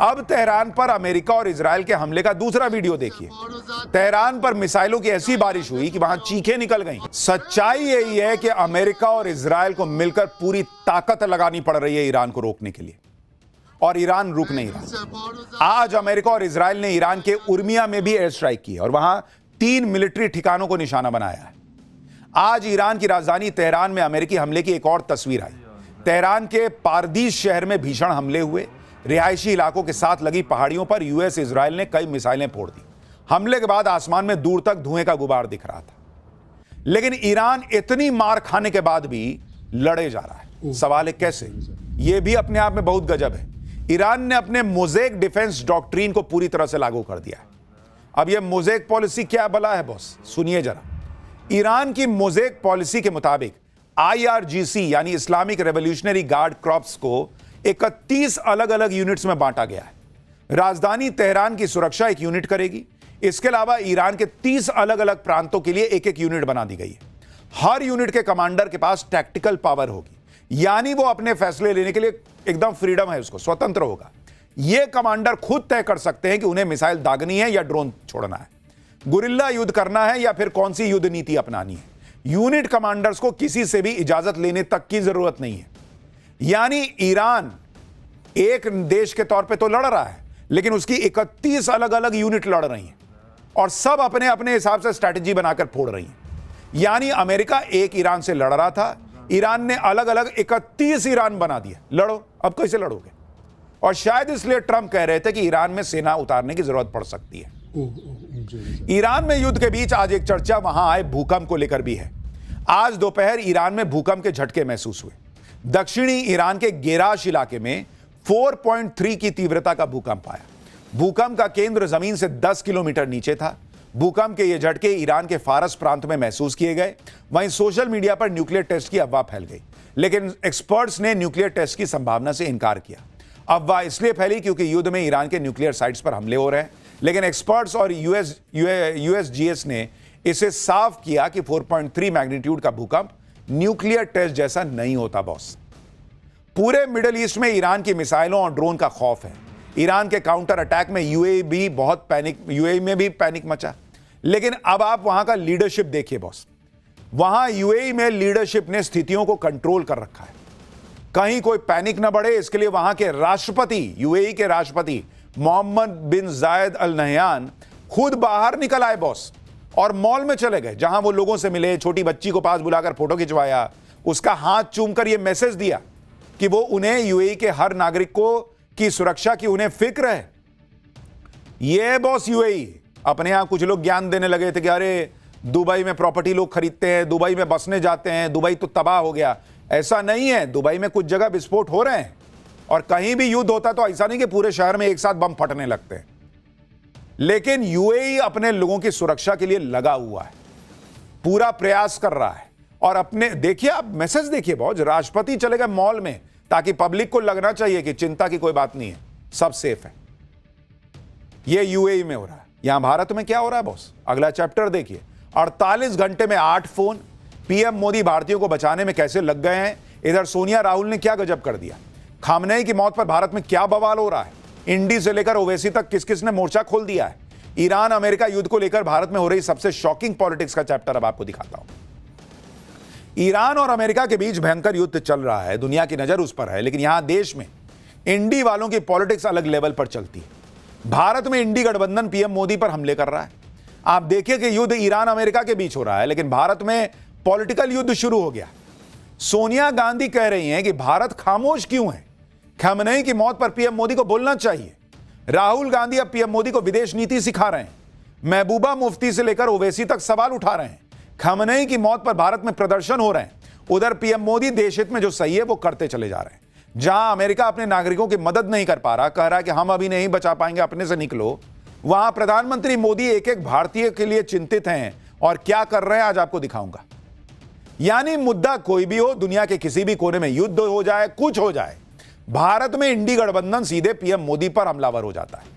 अब तेहरान पर अमेरिका और इजराइल के हमले का दूसरा वीडियो देखिए। तेहरान पर मिसाइलों की ऐसी बारिश हुई कि वहां चीखें निकल गईं। सच्चाई यही है कि अमेरिका और इजराइल को मिलकर पूरी ताकत लगानी पड़ रही है ईरान को रोकने के लिए, और ईरान रुक नहीं रहा। आज अमेरिका और इजराइल ने ईरान के उर्मिया में भी एयर स्ट्राइक की और वहां 3 मिलिट्री ठिकानों को निशाना बनाया है। आज ईरान की राजधानी तेहरान में अमेरिकी हमले की एक और तस्वीर आई। तेहरान के पारदीस शहर में भीषण हमले हुए। रिहायशी इलाकों के साथ लगी पहाड़ियों पर यूएस इजराइल ने कई मिसाइलें फोड़ दी। हमले के बाद आसमान में दूर तक धुएं का गुबार दिख रहा था, लेकिन ईरान इतनी मार खाने के बाद भी लड़े जा रहा है। सवाल है कैसे? यह भी अपने आप में बहुत गजब है। ईरान ने अपने मोज़ेक डिफेंस डॉक्ट्रिन को पूरी तरह से लागू कर दिया है। अब यह मोज़ेक पॉलिसी क्या बला है बॉस, सुनिए जरा। ईरान की मोज़ेक पॉलिसी के मुताबिक IRGC यानी इस्लामिक रेवोल्यूशनरी गार्ड कॉर्प्स को 31 अलग अलग यूनिट्स में बांटा गया है। राजधानी तेहरान की सुरक्षा एक यूनिट करेगी। इसके अलावा ईरान के 30 अलग अलग प्रांतों के लिए एक एक यूनिट बना दी गई है। हर यूनिट के कमांडर के पास टैक्टिकल पावर होगी, यानी वो अपने फैसले लेने के लिए एकदम फ्रीडम है, उसको स्वतंत्र होगा। ये कमांडर खुद तय कर सकते हैं कि उन्हें मिसाइल दागनी है या ड्रोन छोड़ना है, गुरिल्ला युद्ध करना है या फिर कौन सी युद्ध नीति अपनानी है। यूनिट कमांडर्स को किसी से भी इजाजत लेने तक की जरूरत नहीं है। यानी ईरान एक देश के तौर पे तो लड़ रहा है, लेकिन उसकी 31 अलग अलग यूनिट लड़ रही हैं और सब अपने अपने हिसाब से स्ट्रैटेजी बनाकर फोड़ रही हैं। यानी अमेरिका एक ईरान से लड़ रहा था, ईरान ने अलग अलग 31 ईरान बना दिए। लड़ो, अब कैसे लड़ोगे? और शायद इसलिए ट्रंप कह रहे थे कि ईरान में सेना उतारने की जरूरत पड़ सकती है। ईरान में युद्ध के बीच आज एक चर्चा वहां आए भूकंप को लेकर भी है। आज दोपहर ईरान में भूकंप के झटके महसूस हुए। दक्षिणी ईरान के गेराश इलाके में 4.3 की तीव्रता का भूकंप आया। भूकंप का केंद्र जमीन से 10 किलोमीटर नीचे था। भूकंप के ये झटके ईरान के फारस प्रांत में महसूस किए गए। वहीं सोशल मीडिया पर न्यूक्लियर टेस्ट की अफवाह फैल गई, लेकिन एक्सपर्ट्स ने न्यूक्लियर टेस्ट की संभावना से इनकार किया। अफवाह इसलिए फैली क्योंकि युद्ध में ईरान के न्यूक्लियर साइट्स पर हमले हो रहे हैं, लेकिन एक्सपर्ट्स और यूएसजीएस ने इसे साफ किया कि 4.3 मैग्नीट्यूड का भूकंप न्यूक्लियर टेस्ट जैसा नहीं होता बॉस। पूरे मिडिल ईस्ट में ईरान की मिसाइलों और ड्रोन का खौफ है। ईरान के काउंटर अटैक में यूएई में भी पैनिक मचा। लेकिन अब आप वहां का लीडरशिप देखिए बॉस। वहां यूएई में लीडरशिप ने स्थितियों को कंट्रोल कर रखा है, कहीं कोई पैनिक ना बढ़े। इसके लिए वहां के राष्ट्रपति, यूएई के राष्ट्रपति मोहम्मद बिन जायद अल नहयान खुद बाहर निकल आए बॉस, और मॉल में चले गए, जहां वो लोगों से मिले, छोटी बच्ची को पास बुलाकर फोटो खिंचवाया, उसका हाथ चूमकर यह मैसेज दिया कि वो उन्हें यूएई के हर नागरिक को की सुरक्षा की उन्हें फिक्र है। ये बॉस यूएई। अपने यहां कुछ लोग ज्ञान देने लगे थे कि अरे दुबई में प्रॉपर्टी लोग खरीदते हैं, दुबई में बसने जाते हैं, दुबई तो तबाह हो गया। ऐसा नहीं है। दुबई में कुछ जगह विस्फोट हो रहे हैं, और कहीं भी युद्ध होता तो ऐसा नहीं कि पूरे शहर में एक साथ बम फटने लगते हैं। लेकिन यूएई अपने लोगों की सुरक्षा के लिए लगा हुआ है, पूरा प्रयास कर रहा है। और अपने देखिए, आप मैसेज देखिए बहुत, राष्ट्रपति चले गए मॉल में ताकि पब्लिक को लगना चाहिए कि चिंता की कोई बात नहीं है, सब सेफ है। यह यूएई में हो रहा है। यहां भारत में क्या हो रहा है बॉस? अगला चैप्टर देखिए। 48 घंटे में 8 फोन। पीएम मोदी भारतीयों को बचाने में कैसे लग गए हैं। इधर सोनिया राहुल ने क्या गजब कर दिया। खामनेई की मौत पर भारत में क्या बवाल हो रहा है। इंडी से लेकर ओवैसी तक किस किस ने मोर्चा खोल दिया है। ईरान अमेरिका युद्ध को लेकर भारत में हो रही सबसे शॉकिंग पॉलिटिक्स का चैप्टर अब आपको दिखाता हूं। ईरान और अमेरिका के बीच भयंकर युद्ध चल रहा है, दुनिया की नजर उस पर है, लेकिन यहां देश में इंडी वालों की पॉलिटिक्स अलग लेवल पर चलती है। भारत में इंडी गठबंधन पीएम मोदी पर हमले कर रहा है। आप देखिए कि युद्ध ईरान अमेरिका के बीच हो रहा है, लेकिन भारत में पॉलिटिकल युद्ध शुरू हो गया। सोनिया गांधी कह रही हैं कि भारत खामोश क्यों है, खामनेई की मौत पर पीएम मोदी को बोलना चाहिए। राहुल गांधी अब पीएम मोदी को विदेश नीति सिखा रहे हैं। महबूबा मुफ्ती से लेकर ओवैसी तक सवाल उठा रहे हैं। खामनेई की मौत पर भारत में प्रदर्शन हो रहे हैं। उधर पीएम मोदी देश हित में जो सही है वो करते चले जा रहे हैं। जहां अमेरिका अपने नागरिकों की मदद नहीं कर पा रहा, कह रहा है कि हम अभी नहीं बचा पाएंगे, अपने से निकलो, वहां प्रधानमंत्री मोदी एक एक भारतीय के लिए चिंतित हैं और क्या कर रहे हैं आज आपको दिखाऊंगा। यानी मुद्दा कोई भी हो, दुनिया के किसी भी कोने में युद्ध हो जाए, कुछ हो जाए, भारत में इंडी गठबंधन सीधे पीएम मोदी पर हमलावर हो जाता है।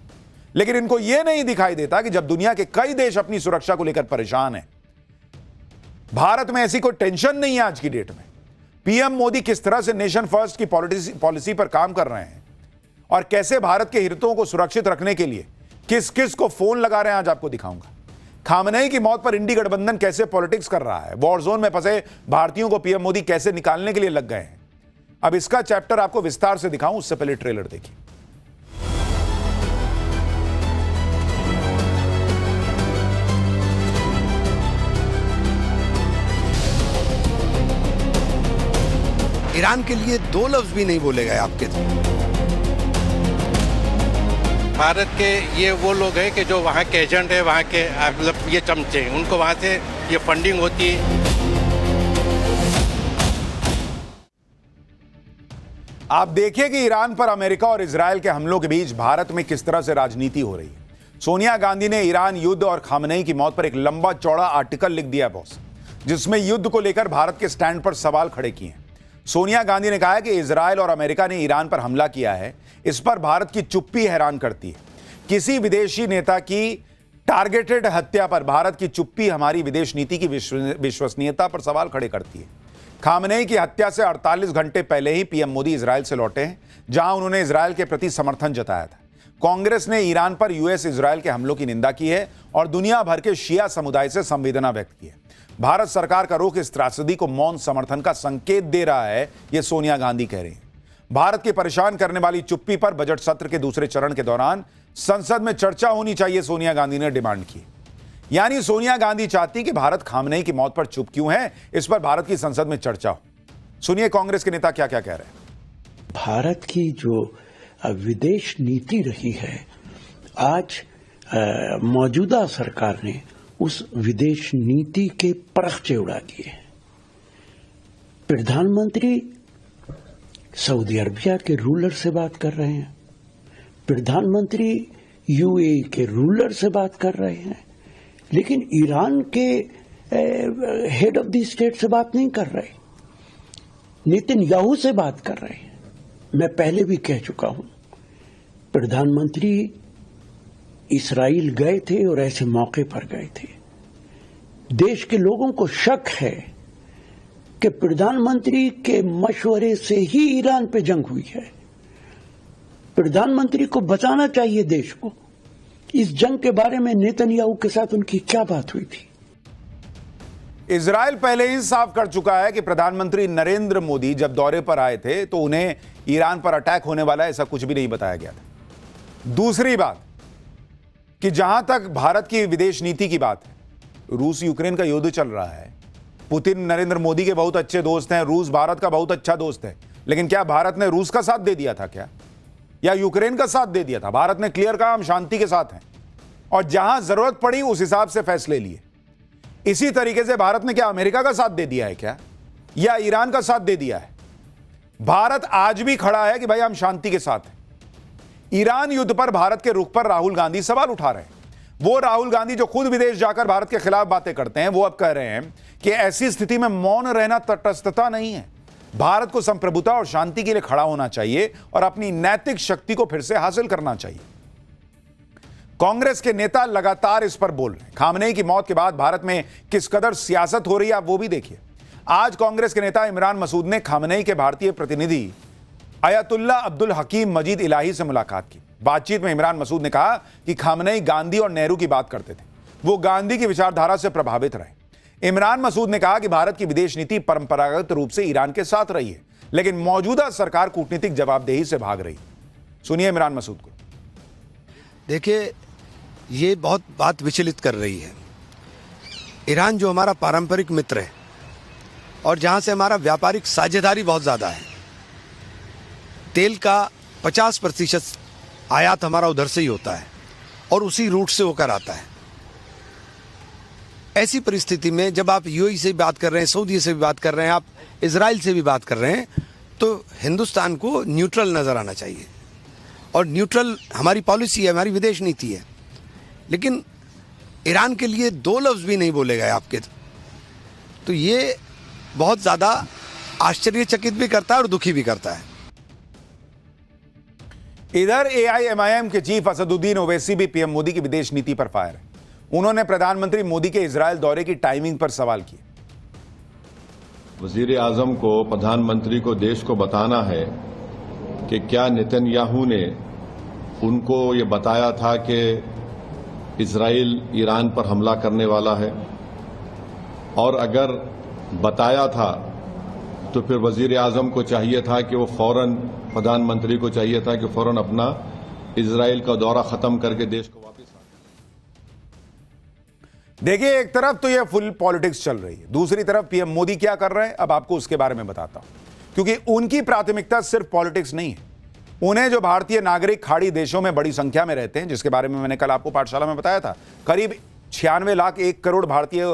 लेकिन इनको यह नहीं दिखाई देता कि जब दुनिया के कई देश अपनी सुरक्षा को लेकर परेशान हैं, भारत में ऐसी कोई टेंशन नहीं है। आज की डेट में पीएम मोदी किस तरह से नेशन फर्स्ट की पॉलिसी पर काम कर रहे हैं और कैसे भारत के हितों को सुरक्षित रखने के लिए किस किस को फोन लगा रहे हैं, आज आपको दिखाऊंगा। खामनेई की मौत पर इंडी गठबंधन कैसे पॉलिटिक्स कर रहा है, वॉर जोन में फंसे भारतीयों को पीएम मोदी कैसे निकालने के लिए लग गए हैं। अब इसका चैप्टर आपको विस्तार से दिखाऊं, उससे पहले ट्रेलर देखिए। ईरान के लिए दो लफ्ज भी नहीं बोले गए आपके। भारत के ये वो लोग हैं कि जो वहाँ के एजेंट है, वहाँ के मतलब ये चमचे, उनको वहाँ से ये फंडिंग होती है। आप देखिए कि ईरान पर अमेरिका और इजरायल के हमलों के बीच भारत में किस तरह से राजनीति हो रही है। सोनिया गांधी ने ईरान युद्ध और खामनेई की मौत पर एक लंबा चौड़ा आर्टिकल लिख दिया बॉस, जिसमें युद्ध को लेकर भारत के स्टैंड पर सवाल खड़े किए हैं। सोनिया गांधी ने कहा है कि इजरायल और अमेरिका ने ईरान पर हमला किया है, इस पर भारत की चुप्पी हैरान करती है। किसी विदेशी नेता की टारगेटेड हत्या पर भारत की चुप्पी हमारी विदेश नीति की विश्वसनीयता पर सवाल खड़े करती है। खामनेई की हत्या से 48 घंटे पहले ही पीएम मोदी इजरायल से लौटे हैं, जहां उन्होंने इजरायल के प्रति समर्थन जताया था। कांग्रेस ने ईरान पर यूएस इजरायल के हमलों की निंदा की है और दुनिया भर के शिया समुदाय से संवेदना व्यक्त की है। भारत सरकार का रुख इस त्रासदी को मौन समर्थन का संकेत दे रहा है, यह सोनिया गांधी कह रही हैं। भारत की परेशान करने वाली चुप्पी पर बजट सत्र के दूसरे चरण के दौरान संसद में चर्चा होनी चाहिए, सोनिया गांधी ने डिमांड की। यानी सोनिया गांधी चाहती कि भारत खामनेई की मौत पर चुप क्यों है, इस पर भारत की संसद में चर्चा हो। सुनिए कांग्रेस के नेता क्या क्या कह रहे हैं। भारत की जो विदेश नीति रही है, आज मौजूदा सरकार ने उस विदेश नीति के परखचे उड़ा दिए। प्रधानमंत्री सऊदी अरबिया के रूलर से बात कर रहे हैं, प्रधानमंत्री यूएई के रूलर से बात कर रहे हैं, लेकिन ईरान के हेड ऑफ द स्टेट से बात नहीं कर रहे, नेतन्याहू से बात कर रहे हैं। मैं पहले भी कह चुका हूं, प्रधानमंत्री इस्राइल गए थे और ऐसे मौके पर गए थे। देश के लोगों को शक है कि प्रधानमंत्री के मशवरे से ही ईरान पे जंग हुई है। प्रधानमंत्री को बचाना चाहिए देश को। इस जंग के बारे में नेतन्याहू के साथ उनकी क्या बात हुई थी? इजराइल पहले ही साफ कर चुका है कि प्रधानमंत्री नरेंद्र मोदी जब दौरे पर आए थे तो उन्हें ईरान पर अटैक होने वाला है, ऐसा कुछ भी नहीं बताया गया था। दूसरी बात कि जहां तक भारत की विदेश नीति की बात है, रूस यूक्रेन का युद्ध चल रहा है। पुतिन नरेंद्र मोदी के बहुत अच्छे दोस्त हैं, रूस भारत का बहुत अच्छा दोस्त है, लेकिन क्या भारत ने रूस का साथ दे दिया था क्या, या यूक्रेन का साथ दे दिया था? भारत ने क्लियर कहा हम शांति के साथ हैं और जहां जरूरत पड़ी उस हिसाब से फैसले लिए। इसी तरीके से भारत ने क्या अमेरिका का साथ दे दिया है क्या, या ईरान का साथ दे दिया है? भारत आज भी खड़ा है कि भाई हम शांति के साथ हैं। ईरान युद्ध पर भारत के रुख पर राहुल गांधी सवाल उठा रहे हैं। वो राहुल गांधी जो खुद विदेश जाकर भारत के खिलाफ बातें करते हैं, वो अब कह रहे हैं कि ऐसी स्थिति में मौन रहना तटस्थता नहीं है। भारत को संप्रभुता और शांति के लिए खड़ा होना चाहिए और अपनी नैतिक शक्ति को फिर से हासिल करना चाहिए। कांग्रेस के नेता लगातार इस पर बोल रहे हैं। खामनेई की मौत के बाद भारत में किस कदर सियासत हो रही है, आप वो भी देखिए। आज कांग्रेस के नेता इमरान मसूद ने खामनेई के भारतीय प्रतिनिधि अयतुल्ला अब्दुल हकीम मजीद इलाही से मुलाकात की। बातचीत में इमरान मसूद ने कहा कि खामनेई गांधी और नेहरू की बात करते थे, वो गांधी की विचारधारा से प्रभावित रहे। इमरान मसूद ने कहा कि भारत की विदेश नीति परंपरागत रूप से ईरान के साथ रही है, लेकिन मौजूदा सरकार कूटनीतिक जवाबदेही से भाग रही। सुनिए इमरान मसूद को। देखिए, ये बहुत बात विचलित कर रही है। ईरान जो हमारा पारंपरिक मित्र है और जहां से हमारा व्यापारिक साझेदारी बहुत ज़्यादा है, तेल का 50% आयात हमारा उधर से ही होता है और उसी रूट से होकर आता है। ऐसी परिस्थिति में जब आप यूएई से भी बात कर रहे हैं, सऊदी से भी बात कर रहे हैं, आप इजराइल से भी बात कर रहे हैं, तो हिंदुस्तान को न्यूट्रल नज़र आना चाहिए। और न्यूट्रल हमारी पॉलिसी है, हमारी विदेश नीति है। लेकिन ईरान के लिए 2 लफ्ज़ भी नहीं बोले गए आपके, तो ये बहुत ज़्यादा आश्चर्यचकित भी करता है और दुखी भी करता है। इधर एआईएमआईएम के चीफ असदुद्दीन ओवैसी भी पीएम मोदी की विदेश नीति पर फायर है। उन्होंने प्रधानमंत्री मोदी के इजरायल दौरे की टाइमिंग पर सवाल किए। वजीर आजम को, प्रधानमंत्री को देश को बताना है कि क्या नेतन्याहू ने उनको ये बताया था कि इजराइल ईरान पर हमला करने वाला है, और अगर बताया था तो फिर वजीर आजम को चाहिए था कि वो फौरन, प्रधानमंत्री को चाहिए था कि फौरन अपना इजराइल का दौरा खत्म करके देश को वापस आ। देखिए, एक तरफ तो ये फुल पॉलिटिक्स चल रही है, दूसरी तरफ पीएम मोदी क्या कर रहे हैं, अब आपको उसके बारे में बताता हूं, क्योंकि उनकी प्राथमिकता सिर्फ पॉलिटिक्स नहीं है। उन्हें जो भारतीय नागरिक खाड़ी देशों में बड़ी संख्या में रहते हैं, जिसके बारे में मैंने कल आपको पाठशाला में बताया था, करीब 96 लाख 1 करोड़ भारतीय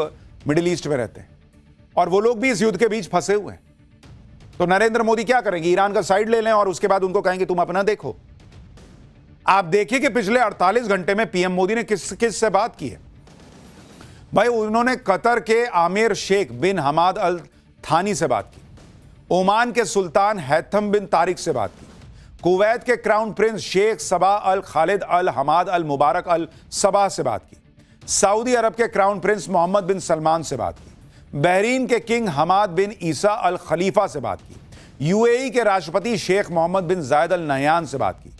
मिडिल ईस्ट में रहते हैं, और वो लोग भी इस युद्ध के बीच फंसे हुए हैं। तो नरेंद्र मोदी क्या करेंगे? ईरान का साइड ले लें और उसके बाद उनको कहेंगे तुम अपना देखो। आप देखिए कि पिछले 48 घंटे में पीएम मोदी ने किस से बात की है। भाई, उन्होंने कतर के आमिर शेख बिन हमाद अल थानी से बात की, ओमान के सुल्तान हैथम बिन तारिक से बात की, कुवैत के क्राउन प्रिंस शेख सबा अल खालिद अल हमाद अल मुबारक अल सबा से बात की, सऊदी अरब के क्राउन प्रिंस मोहम्मद बिन सलमान से बात की, बहरीन के किंग हमाद बिन ईसा अल खलीफा से बात की, यूएई के राष्ट्रपति शेख मोहम्मद बिन जायद अल नहयान से बात की,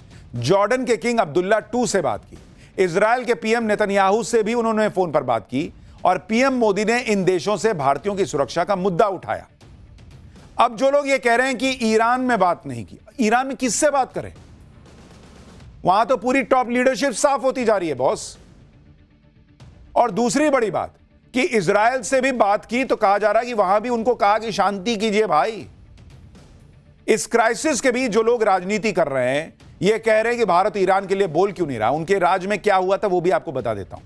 जॉर्डन के किंग अब्दुल्ला II से बात की, इजराइल के पीएम नेतन्याहू से भी उन्होंने फोन पर बात की, और पीएम मोदी ने इन देशों से भारतीयों की सुरक्षा का मुद्दा उठाया। अब जो लोग ये कह रहे हैं कि ईरान में बात नहीं की, ईरान में किससे बात करें? वहां तो पूरी टॉप लीडरशिप साफ होती जा रही है बॉस। और दूसरी बड़ी बात कि इजराइल से भी बात की तो कहा जा रहा है कि वहां भी उनको कहा कि शांति कीजिए भाई। इस क्राइसिस के बीच जो लोग राजनीति कर रहे हैं, ये कह रहे हैं कि भारत ईरान के लिए बोल क्यों नहीं रहा। उनके राज में क्या हुआ था वो भी आपको बता देता हूं।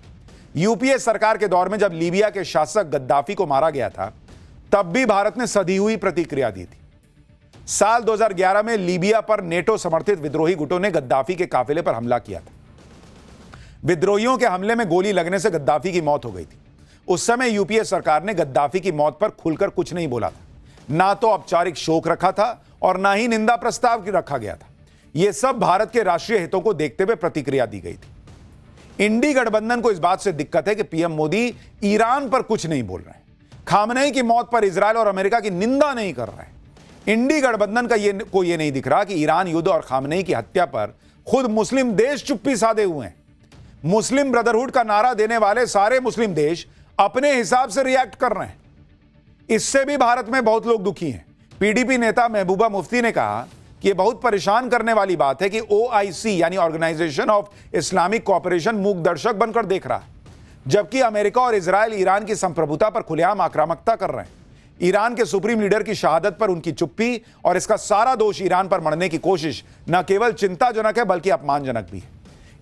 यूपीए सरकार के दौर में जब लीबिया के शासक गद्दाफी को मारा गया था, तब भी भारत ने सधी हुई प्रतिक्रिया दी थी। साल 2011 में लीबिया पर नेटो समर्थित विद्रोही गुटों ने गद्दाफी के काफिले पर हमला किया था। विद्रोहियों के हमले में गोली लगने से गद्दाफी की मौत हो गई थी। उस समय यूपीए सरकार ने गद्दाफी की मौत पर खुलकर कुछ नहीं बोला था, ना तो औपचारिक शोक रखा था और ना ही निंदा प्रस्ताव रखा गया था। यह सब भारत के राष्ट्रीय हितों को देखते हुए प्रतिक्रिया दी गई थी। इंडी गठबंधन को इस बात से दिक्कत है कि पीएम मोदी ईरान पर कुछ नहीं बोल रहे हैं, खामनेई की मौत पर इजरायल और अमेरिका की निंदा नहीं कर रहे हैं। इंडी गठबंधन का ये नहीं दिख रहा कि ईरान युद्ध और खामनेई की हत्या पर खुद मुस्लिम देश चुप्पी साधे हुए हैं। मुस्लिम ब्रदरहुड का नारा देने वाले सारे मुस्लिम देश अपने हिसाब से रिएक्ट कर रहे हैं। इससे भी भारत में बहुत लोग दुखी हैं। पीडीपी नेता महबूबा मुफ्ती ने कहा कि यह बहुत परेशान करने वाली बात है कि ओआईसी यानी ऑर्गेनाइजेशन ऑफ इस्लामिक कोऑपरेशन मूक दर्शक बनकर देख रहा है, जबकि अमेरिका और इजरायल ईरान की संप्रभुता पर खुलेआम आक्रामकता कर रहे हैं। ईरान के सुप्रीम लीडर की शहादत पर उनकी चुप्पी और इसका सारा दोष ईरान पर मढ़ने की कोशिश न केवल चिंताजनक है बल्कि अपमानजनक भी है।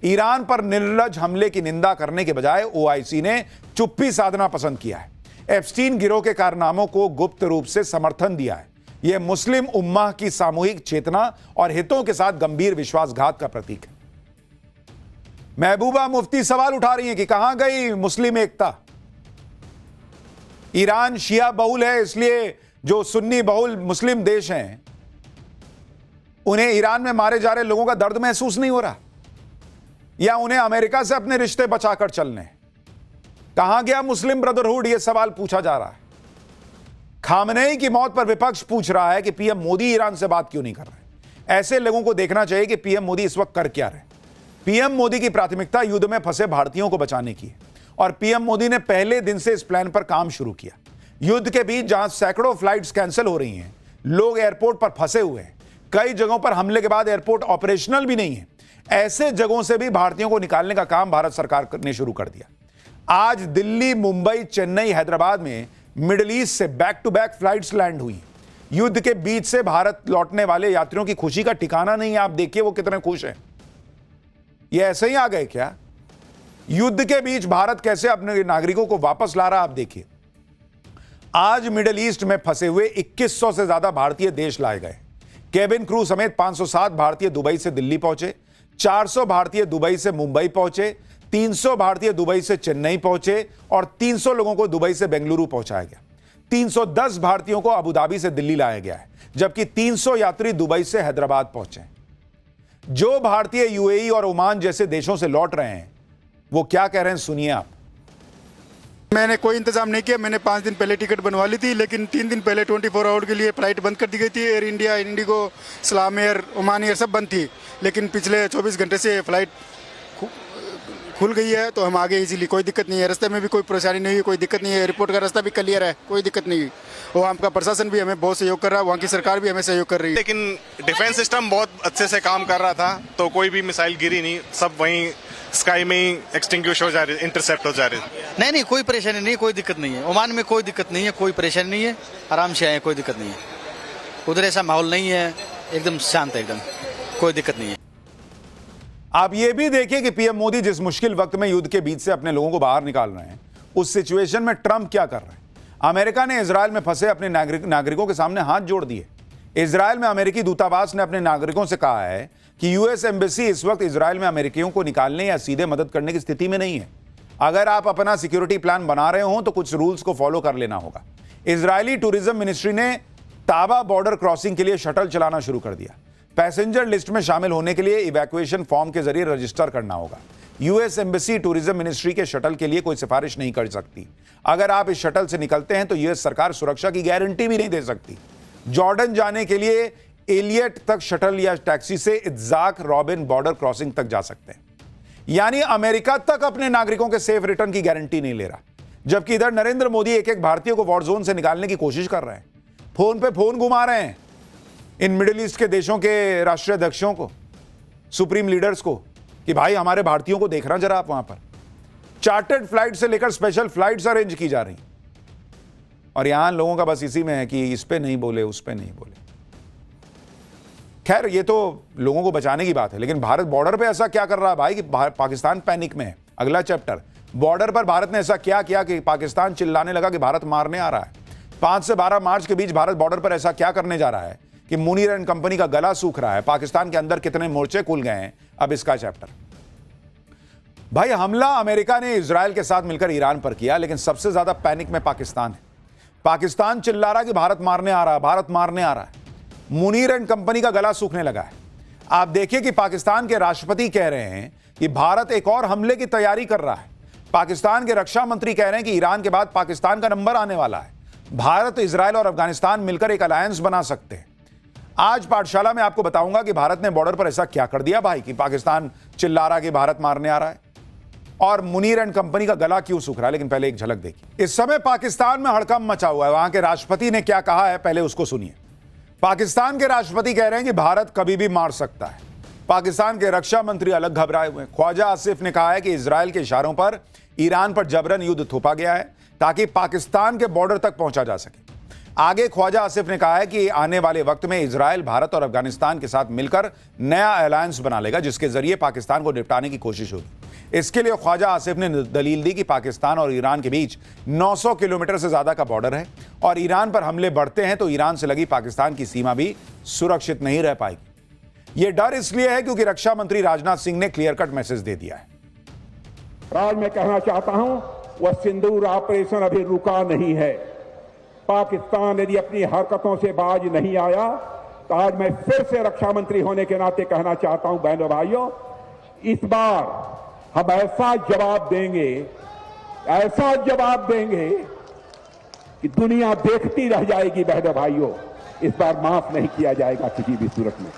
ईरान पर निर्लज हमले की निंदा करने के बजाय ओआईसी ने चुप्पी साधना पसंद किया है। एप्स्टीन गिरोह के कारनामों को गुप्त रूप से समर्थन दिया है। यह मुस्लिम उम्मा की सामूहिक चेतना और हितों के साथ गंभीर विश्वासघात का प्रतीक है। महबूबा मुफ्ती सवाल उठा रही हैं कि कहां गई मुस्लिम एकता। ईरान शिया बहुल है, इसलिए जो सुन्नी बहुल मुस्लिम देश हैं उन्हें ईरान में मारे जा रहे लोगों का दर्द महसूस नहीं हो रहा, या उन्हें अमेरिका से अपने रिश्ते बचाकर चलने? कहां गया मुस्लिम ब्रदरहुड, यह सवाल पूछा जा रहा है। खामनेई की मौत पर विपक्ष पूछ रहा है कि पीएम मोदी ईरान से बात क्यों नहीं कर रहे। ऐसे लोगों को देखना चाहिए कि पीएम मोदी इस वक्त कर क्या रहे। पीएम मोदी की प्राथमिकता युद्ध में फंसे भारतीयों को बचाने की है, और पीएम मोदी ने पहले दिन से इस प्लान पर काम शुरू किया। युद्ध के बीच जहां सैकड़ों फ्लाइट्स कैंसिल हो रही हैं, लोग एयरपोर्ट पर फंसे हुए हैं, कई जगहों पर हमले के बाद एयरपोर्ट ऑपरेशनल भी नहीं है, ऐसे जगहों से भी भारतीयों को निकालने का काम भारत सरकार ने शुरू कर दिया। आज दिल्ली, मुंबई, चेन्नई, हैदराबाद में मिडिल ईस्ट से back to back flights land हुई। युद्ध के बीच से भारत लौटने वाले यात्रियों की खुशी का ठिकाना नहीं है। आप देखिए वो कितने खुश हैं। ये ऐसे ही आ गए क्या? युद्ध के बीच भारत कैसे अपने नागरिकों को वापस ला रहा, आप देखिए। आज मिडिल ईस्ट में फंसे हुए 2100 से ज्यादा भारतीय देश लाए गए। केबिन क्रू समेत 507 भारतीय दुबई से दिल्ली पहुंचे, 400 भारतीय दुबई से मुंबई पहुंचे, 300 भारतीय दुबई से चेन्नई पहुंचे और 300 लोगों को दुबई से बेंगलुरु पहुंचाया गया। 310 भारतीयों को अबू धाबी से दिल्ली लाया गया है, जबकि 300 यात्री दुबई से हैदराबाद पहुंचे। जो भारतीय यूएई और ओमान जैसे देशों से लौट रहे हैं वो क्या कह रहे हैं, सुनिए आप। मैंने कोई इंतजाम नहीं किया। मैंने 5 दिन पहले टिकट बनवा ली थी, लेकिन 3 दिन पहले 24 आवर के लिए फ्लाइट बंद कर दी गई थी। एयर इंडिया, इंडिगो, सलाम एयर, ओमान एयर सब बंद थी, लेकिन पिछले 24 घंटे से फ्लाइट खुल गई है, तो हम आगे इजीली, कोई दिक्कत नहीं है। रास्ते में भी कोई परेशानी नहीं हुई, कोई दिक्कत नहीं है। एयरपोर्ट का रास्ता भी क्लियर है, कोई दिक्कत नहीं हुई। वहाँ का प्रशासन भी हमें बहुत सहयोग कर रहा है, वहाँ की सरकार भी हमें सहयोग कर रही है। लेकिन डिफेंस सिस्टम बहुत अच्छे से काम कर रहा था, तो कोई भी मिसाइल गिरी नहीं, सब वहीं स्काई में ही एक्सटिंग्विश हो जा रही, इंटरसेप्ट हो जा रही। नहीं, कोई परेशानी नहीं, कोई दिक्कत नहीं है। ओमान में कोई दिक्कत नहीं है, कोई परेशानी नहीं है, आराम से आए, कोई दिक्कत नहीं है। उधर ऐसा माहौल नहीं है, एकदम शांत है, एकदम कोई दिक्कत नहीं है। आप ये भी देखिए कि पीएम मोदी जिस मुश्किल वक्त में युद्ध के बीच से अपने लोगों को बाहर निकाल रहे हैं, उस सिचुएशन में ट्रंप क्या कर रहे हैं। अमेरिका ने इजरायल में फंसे अपने नागरिकों के सामने हाथ जोड़ दिए। इजरायल में अमेरिकी दूतावास ने अपने नागरिकों से कहा है कि यूएस एम्बेसी इस वक्त इजरायल में अमेरिकियों को निकालने या सीधे मदद करने की स्थिति में नहीं है। अगर आप अपना सिक्योरिटी प्लान बना रहे हो तो कुछ रूल्स को फॉलो कर लेना होगा। इजरायली टूरिज्म मिनिस्ट्री ने ताबा बॉर्डर क्रॉसिंग के लिए शटल चलाना शुरू कर दिया। पैसेंजर लिस्ट में शामिल होने के लिए इवैक्यूएशन फॉर्म के जरिए रजिस्टर करना होगा। यूएस एम्बेसी टूरिज्म मिनिस्ट्री के शटल के लिए कोई सिफारिश नहीं कर सकती। अगर आप इस शटल से निकलते हैं तो यूएस सरकार सुरक्षा की गारंटी भी नहीं दे सकती। जॉर्डन जाने के लिए एलियट तक शटल या टैक्सी से इत्जाक रॉबिन बॉर्डर क्रॉसिंग तक जा सकते हैं। यानी अमेरिका तक अपने नागरिकों के सेफ रिटर्न की गारंटी नहीं ले रहा, जबकि इधर नरेंद्र मोदी एक एक भारतीय को वॉर जोन से निकालने की कोशिश कर रहे हैं। फोन पे फोन घुमा रहे हैं इन मिडिल ईस्ट के देशों के राष्ट्रीय अध्यक्षों को, सुप्रीम लीडर्स को, कि भाई हमारे भारतीयों को देखना जरा आप। वहां पर चार्टर्ड फ्लाइट से लेकर स्पेशल फ्लाइट्स अरेंज की जा रही, और यहां लोगों का बस इसी में है कि इस पे नहीं बोले, उस पे नहीं बोले। खैर, ये तो लोगों को बचाने की बात है, लेकिन भारत बॉर्डर पे ऐसा क्या कर रहा है भाई कि पाकिस्तान पैनिक में है। अगला चैप्टर, बॉर्डर पर भारत ने ऐसा क्या किया कि पाकिस्तान चिल्लाने लगा कि भारत मारने आ रहा है। 5 से 12 मार्च के बीच भारत बॉर्डर पर ऐसा क्या करने जा रहा है कि मुनीर एंड कंपनी का गला सूख रहा है। पाकिस्तान के अंदर कितने मोर्चे खुल गए हैं, अब इसका चैप्टर। भाई, हमला अमेरिका ने इजरायल के साथ मिलकर ईरान पर किया, लेकिन सबसे ज्यादा पैनिक में पाकिस्तान है। पाकिस्तान चिल्ला रहा कि भारत मारने आ रहा है, भारत मारने आ रहा है। मुनीर एंड कंपनी का गला सूखने लगा है। आप देखिए कि पाकिस्तान के राष्ट्रपति कह रहे हैं कि भारत एक और हमले की तैयारी कर रहा है। पाकिस्तान के रक्षा मंत्री कह रहे हैं कि ईरान के बाद पाकिस्तान का नंबर आने वाला है। भारत, इजरायल और अफगानिस्तान मिलकर एक अलायंस बना सकते हैं। आज पाठशाला में आपको बताऊंगा कि भारत ने बॉर्डर पर ऐसा क्या कर दिया भाई कि पाकिस्तान चिल्ला रहा कि भारत मारने आ रहा है, और मुनीर एंड कंपनी का गला क्यों सूख रहा है। लेकिन पहले एक झलक देखिए। इस समय पाकिस्तान में हड़कंप मचा हुआ है। वहां के राष्ट्रपति ने क्या कहा है, पहले उसको सुनिए। पाकिस्तान के राष्ट्रपति कह रहे हैं कि भारत कभी भी मार सकता है। पाकिस्तान के रक्षा मंत्री अलग घबराए हुए हैं। ख्वाजा आसिफ ने कहा है कि इजरायल के इशारों पर ईरान पर जबरन युद्ध थोपा गया है ताकि पाकिस्तान के बॉर्डर तक पहुंचा जा सके। आगे ख्वाजा आसिफ ने कहा है कि आने वाले वक्त में इजरायल भारत और अफगानिस्तान के साथ मिलकर नया अलायंस बना लेगा, जिसके जरिए पाकिस्तान को निपटाने की कोशिश होगी। इसके लिए ख्वाजा आसिफ ने दलील दी कि पाकिस्तान और ईरान के बीच 900 किलोमीटर से ज्यादा का बॉर्डर है, और ईरान पर हमले बढ़ते हैं तो ईरान से लगी पाकिस्तान की सीमा भी सुरक्षित नहीं रह पाएगी। यह डर इसलिए है क्योंकि रक्षा मंत्री राजनाथ सिंह ने क्लियर कट मैसेज दे दिया है। आज मैं कहना चाहता हूं, वह सिंदूर ऑपरेशन अभी रुका नहीं है। पाकिस्तान यदि अपनी हरकतों से बाज नहीं आया तो आज मैं फिर से रक्षा मंत्री होने के नाते कहना चाहता हूं, बहनों भाइयों, इस बार हम ऐसा जवाब देंगे कि दुनिया देखती रह जाएगी। बहनों भाइयों, इस बार माफ नहीं किया जाएगा किसी भी सूरत में।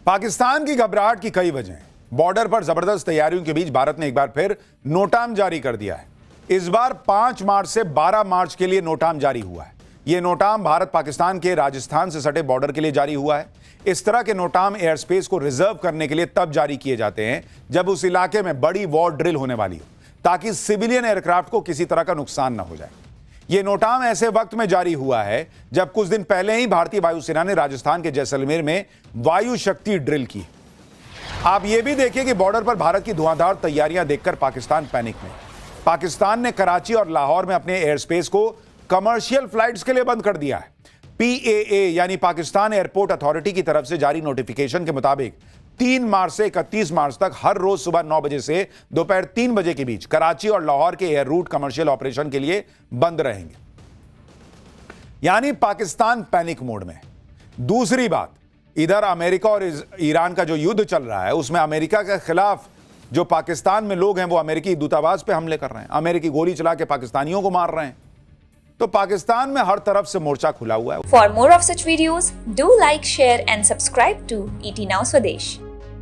पाकिस्तान की घबराहट की कई वजह हैं। बॉर्डर पर जबरदस्त तैयारियों के बीच भारत ने एक बार फिर नोटाम जारी कर दिया है। इस बार 5 मार्च से 12 मार्च के लिए नोटाम जारी हुआ है। यह नोटाम भारत पाकिस्तान के राजस्थान से सटे बॉर्डर के लिए जारी हुआ है। इस तरह के नोटाम एयर स्पेस को रिजर्व करने के लिए तब जारी किए जाते हैं जब उस इलाके में बड़ी वॉर ड्रिल होने वाली हो, ताकि सिविलियन एयरक्राफ्ट को किसी तरह का नुकसान न हो जाए। यह नोटाम ऐसे वक्त में जारी हुआ है जब कुछ दिन पहले ही भारतीय वायुसेना ने राजस्थान के जैसलमेर में वायु शक्ति ड्रिल की। आप यह भी देखिए कि बॉर्डर पर भारत की धुआंधार तैयारियां देखकर पाकिस्तान पैनिक में। पाकिस्तान ने कराची और लाहौर में अपने एयर स्पेस को कमर्शियल फ्लाइट्स के लिए बंद कर दिया है। PAA यानी पाकिस्तान एयरपोर्ट अथॉरिटी की तरफ से जारी नोटिफिकेशन के मुताबिक 3 मार्च से 31 मार्च तक हर रोज सुबह 9 बजे से दोपहर 3 बजे के बीच कराची और लाहौर के एयर रूट कमर्शियल ऑपरेशन के लिए बंद रहेंगे। यानी पाकिस्तान पैनिक मोड में। दूसरी बात, इधर अमेरिका और ईरान का जो युद्ध चल रहा है उसमें अमेरिका के खिलाफ जो पाकिस्तान में लोग हैं वो अमेरिकी दूतावास पे हमले कर रहे हैं, अमेरिकी गोली चला के पाकिस्तानियों को मार रहे हैं। तो पाकिस्तान में हर तरफ से मोर्चा खुला हुआ है। For more of such videos, do like, share and subscribe to ET Now Swadesh.